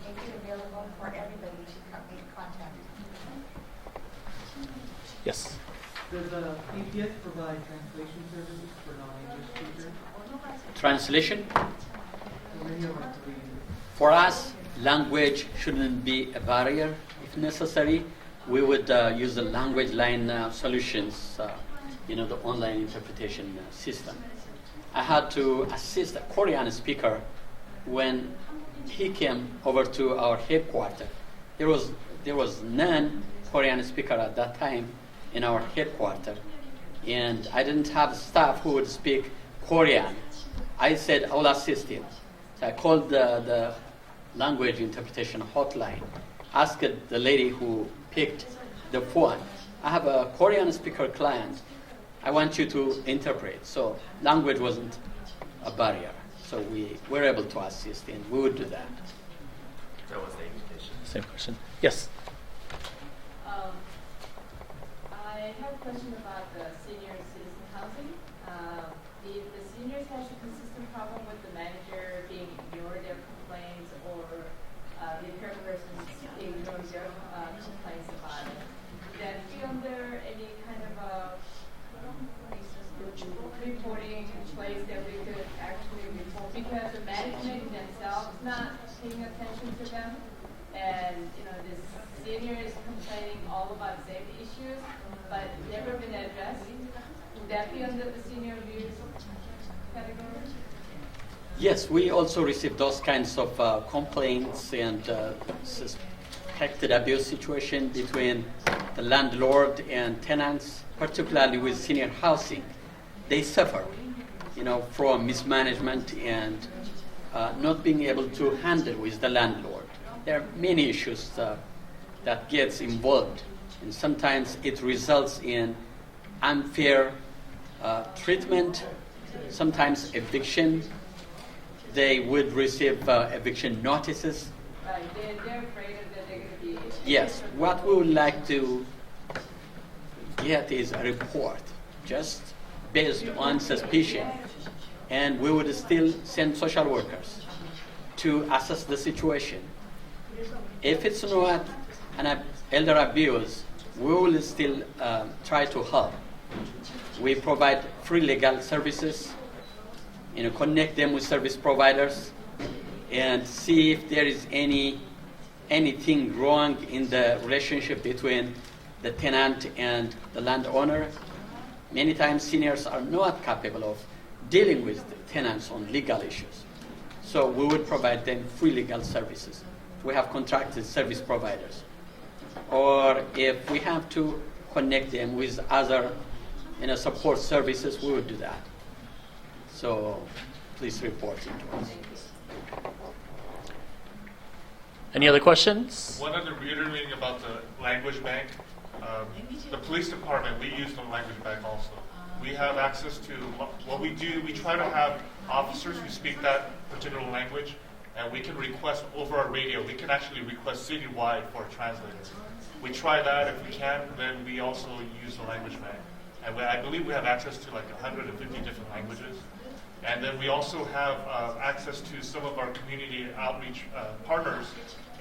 make it available for everybody to make contact. Yes. Does APS provide translation services for non-English speakers? Translation? Many of us read. For us, language shouldn't be a barrier. If necessary, we would use the language line solutions, the online interpretation system. I had to assist a Korean speaker when he came over to our headquarters. There was none Korean speaker at that time in our headquarters, and I didn't have staff who would speak Korean. I said, I will assist him. So I called the language interpretation hotline, asked the lady who picked the phone, I have a Korean speaker client. I want you to interpret. So language wasn't a barrier. So we were able to assist, and we would do that. That was the invitation. Same question. Yes. I have a question about the senior citizen housing. If the seniors has a consistent problem with the manager being ignored their complaints or the impaired persons ignore their complaints about it, then be under any kind of reporting place that we could actually report, because the management themselves not paying attention to them, and that be under the senior abuse category? Yes, we also receive those kinds of complaints and suspected abuse situation between the landlord and tenants, particularly with senior housing. They suffer, from mismanagement and not being able to handle with the landlord. There are many issues that gets involved, and sometimes it results in unfair treatment, sometimes eviction. They would receive eviction notices. Right, they're afraid that they're going to be... Yes, what we would like to get is a report, just based on suspicion. And we would still send social workers to assess the situation. If it's not an elder abuse, we will still try to help. We provide free legal services, connect them with service providers, and see if there is anything wrong in the relationship between the tenant and the landowner. Many times seniors are not capable of dealing with the tenants on legal issues. So we would provide them free legal services. We have contracted service providers. Or if we have to connect them with other support services, we would do that. So please report it to us. Any other questions? One other reiterating about the language bank. The police department, we use the language bank also. We have access to what we do. We try to have officers who speak that particular language, and we can request over our radio. We can actually request citywide for a translator. We try that. If we can, then we also use the language bank. And I believe we have access to like 150 different languages. And then we also have access to some of our community outreach partners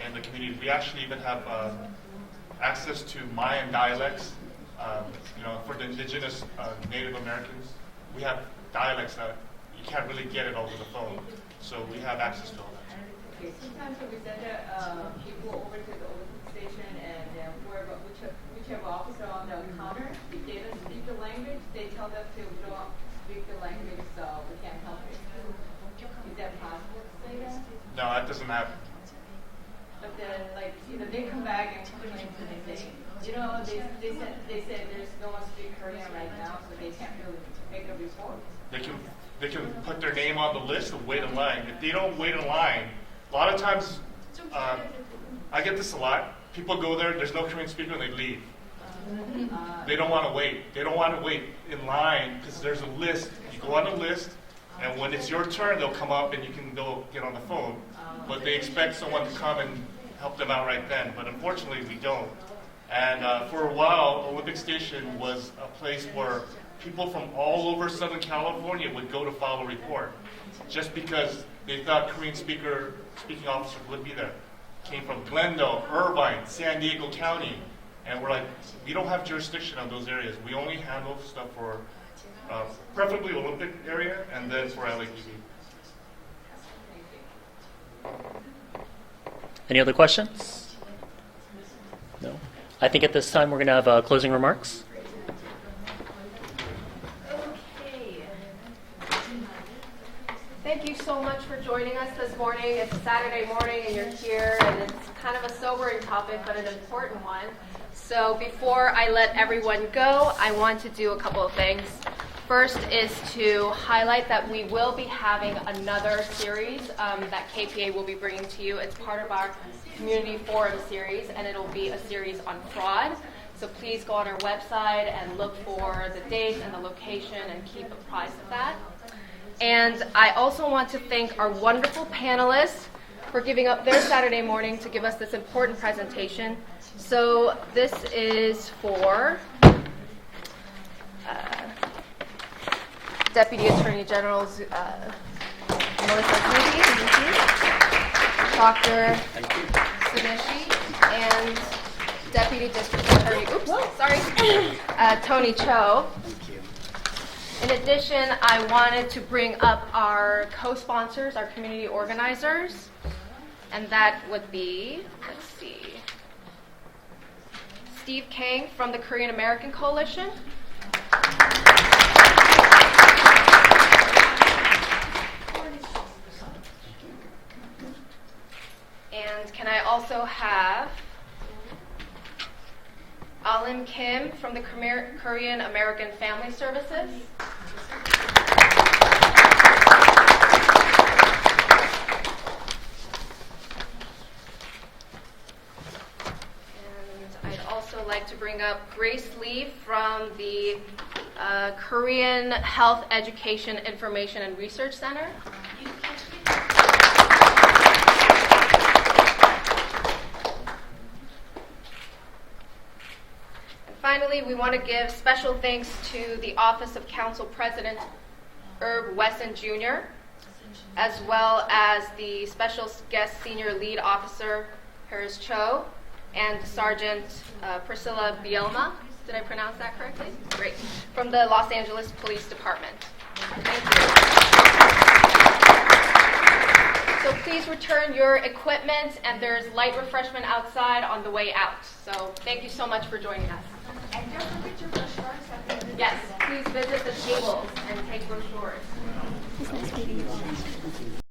in the community. We actually even have access to Mayan dialects, for the indigenous Native Americans. We have dialects that you can't really get it over the phone. So we have access to all that. Okay, sometimes when we send people over to the overseas station and whichever officer on the counter, if they don't speak the language, they tell them to don't speak the language, so we can't help it. Is that possible to say that? No, that doesn't happen. But then, they come back and complain and they say, they said there's no one speak Korean right now, so they can't really make a report. They can put their name on the list and wait in line. If they don't wait in line, a lot of times, I get this a lot. People go there, there's no Korean speaker, and they leave. They don't want to wait. They don't want to wait in line because there's a list. You go on the list, and when it's your turn, they'll come up and you can go get on the phone. But they expect someone to come and help them out right then. But unfortunately, we don't. And for a while, Olympic Station was a place where people from all over Southern California would go to file a report just because they thought Korean speaking officers would be there. Came from Glendale, Irvine, San Diego County. And we're like, we don't have jurisdiction on those areas. We only handle stuff for preferably Olympic area and then for LAPD. Any other questions? No. I think at this time we're going to have closing remarks. Okay. Thank you so much for joining us this morning. It's Saturday morning and you're here, and it's kind of a sobering topic, but an important one. So before I let everyone go, I want to do a couple of things. First is to highlight that we will be having another series that KPA will be bringing to you. It's part of our Community Forum series, and it'll be a series on fraud. So please go on our website and look for the date and the location and keep apprised of that. And I also want to thank our wonderful panelists for giving up their Saturday morning to give us this important presentation. So this is for Deputy Attorney General Melissa Zuby, Dr. Suneshi, and Deputy District Attorney, Tony Cho. In addition, I wanted to bring up our co-sponsors, our community organizers, and that would be, let's see, Steve Kang from the Korean American Coalition, can I also have Alim Kim from the Korean American Family Services? And I'd also like to bring up Grace Lee from the Korean Health Education Information and Research Center. Finally, we want to give special thanks to the Office of Council President Herb Wesson Jr., as well as the Special Guest Senior Lead Officer Harris Cho, and Sergeant Priscilla Bielma. Did I pronounce that correctly? Great. From the Los Angeles Police Department. Thank you. So please return your equipment, and there's light refreshment outside on the way out. So thank you so much for joining us. And don't forget your brochures at the end of the Yes, please visit the tables and take brochures. It's nice meeting you all.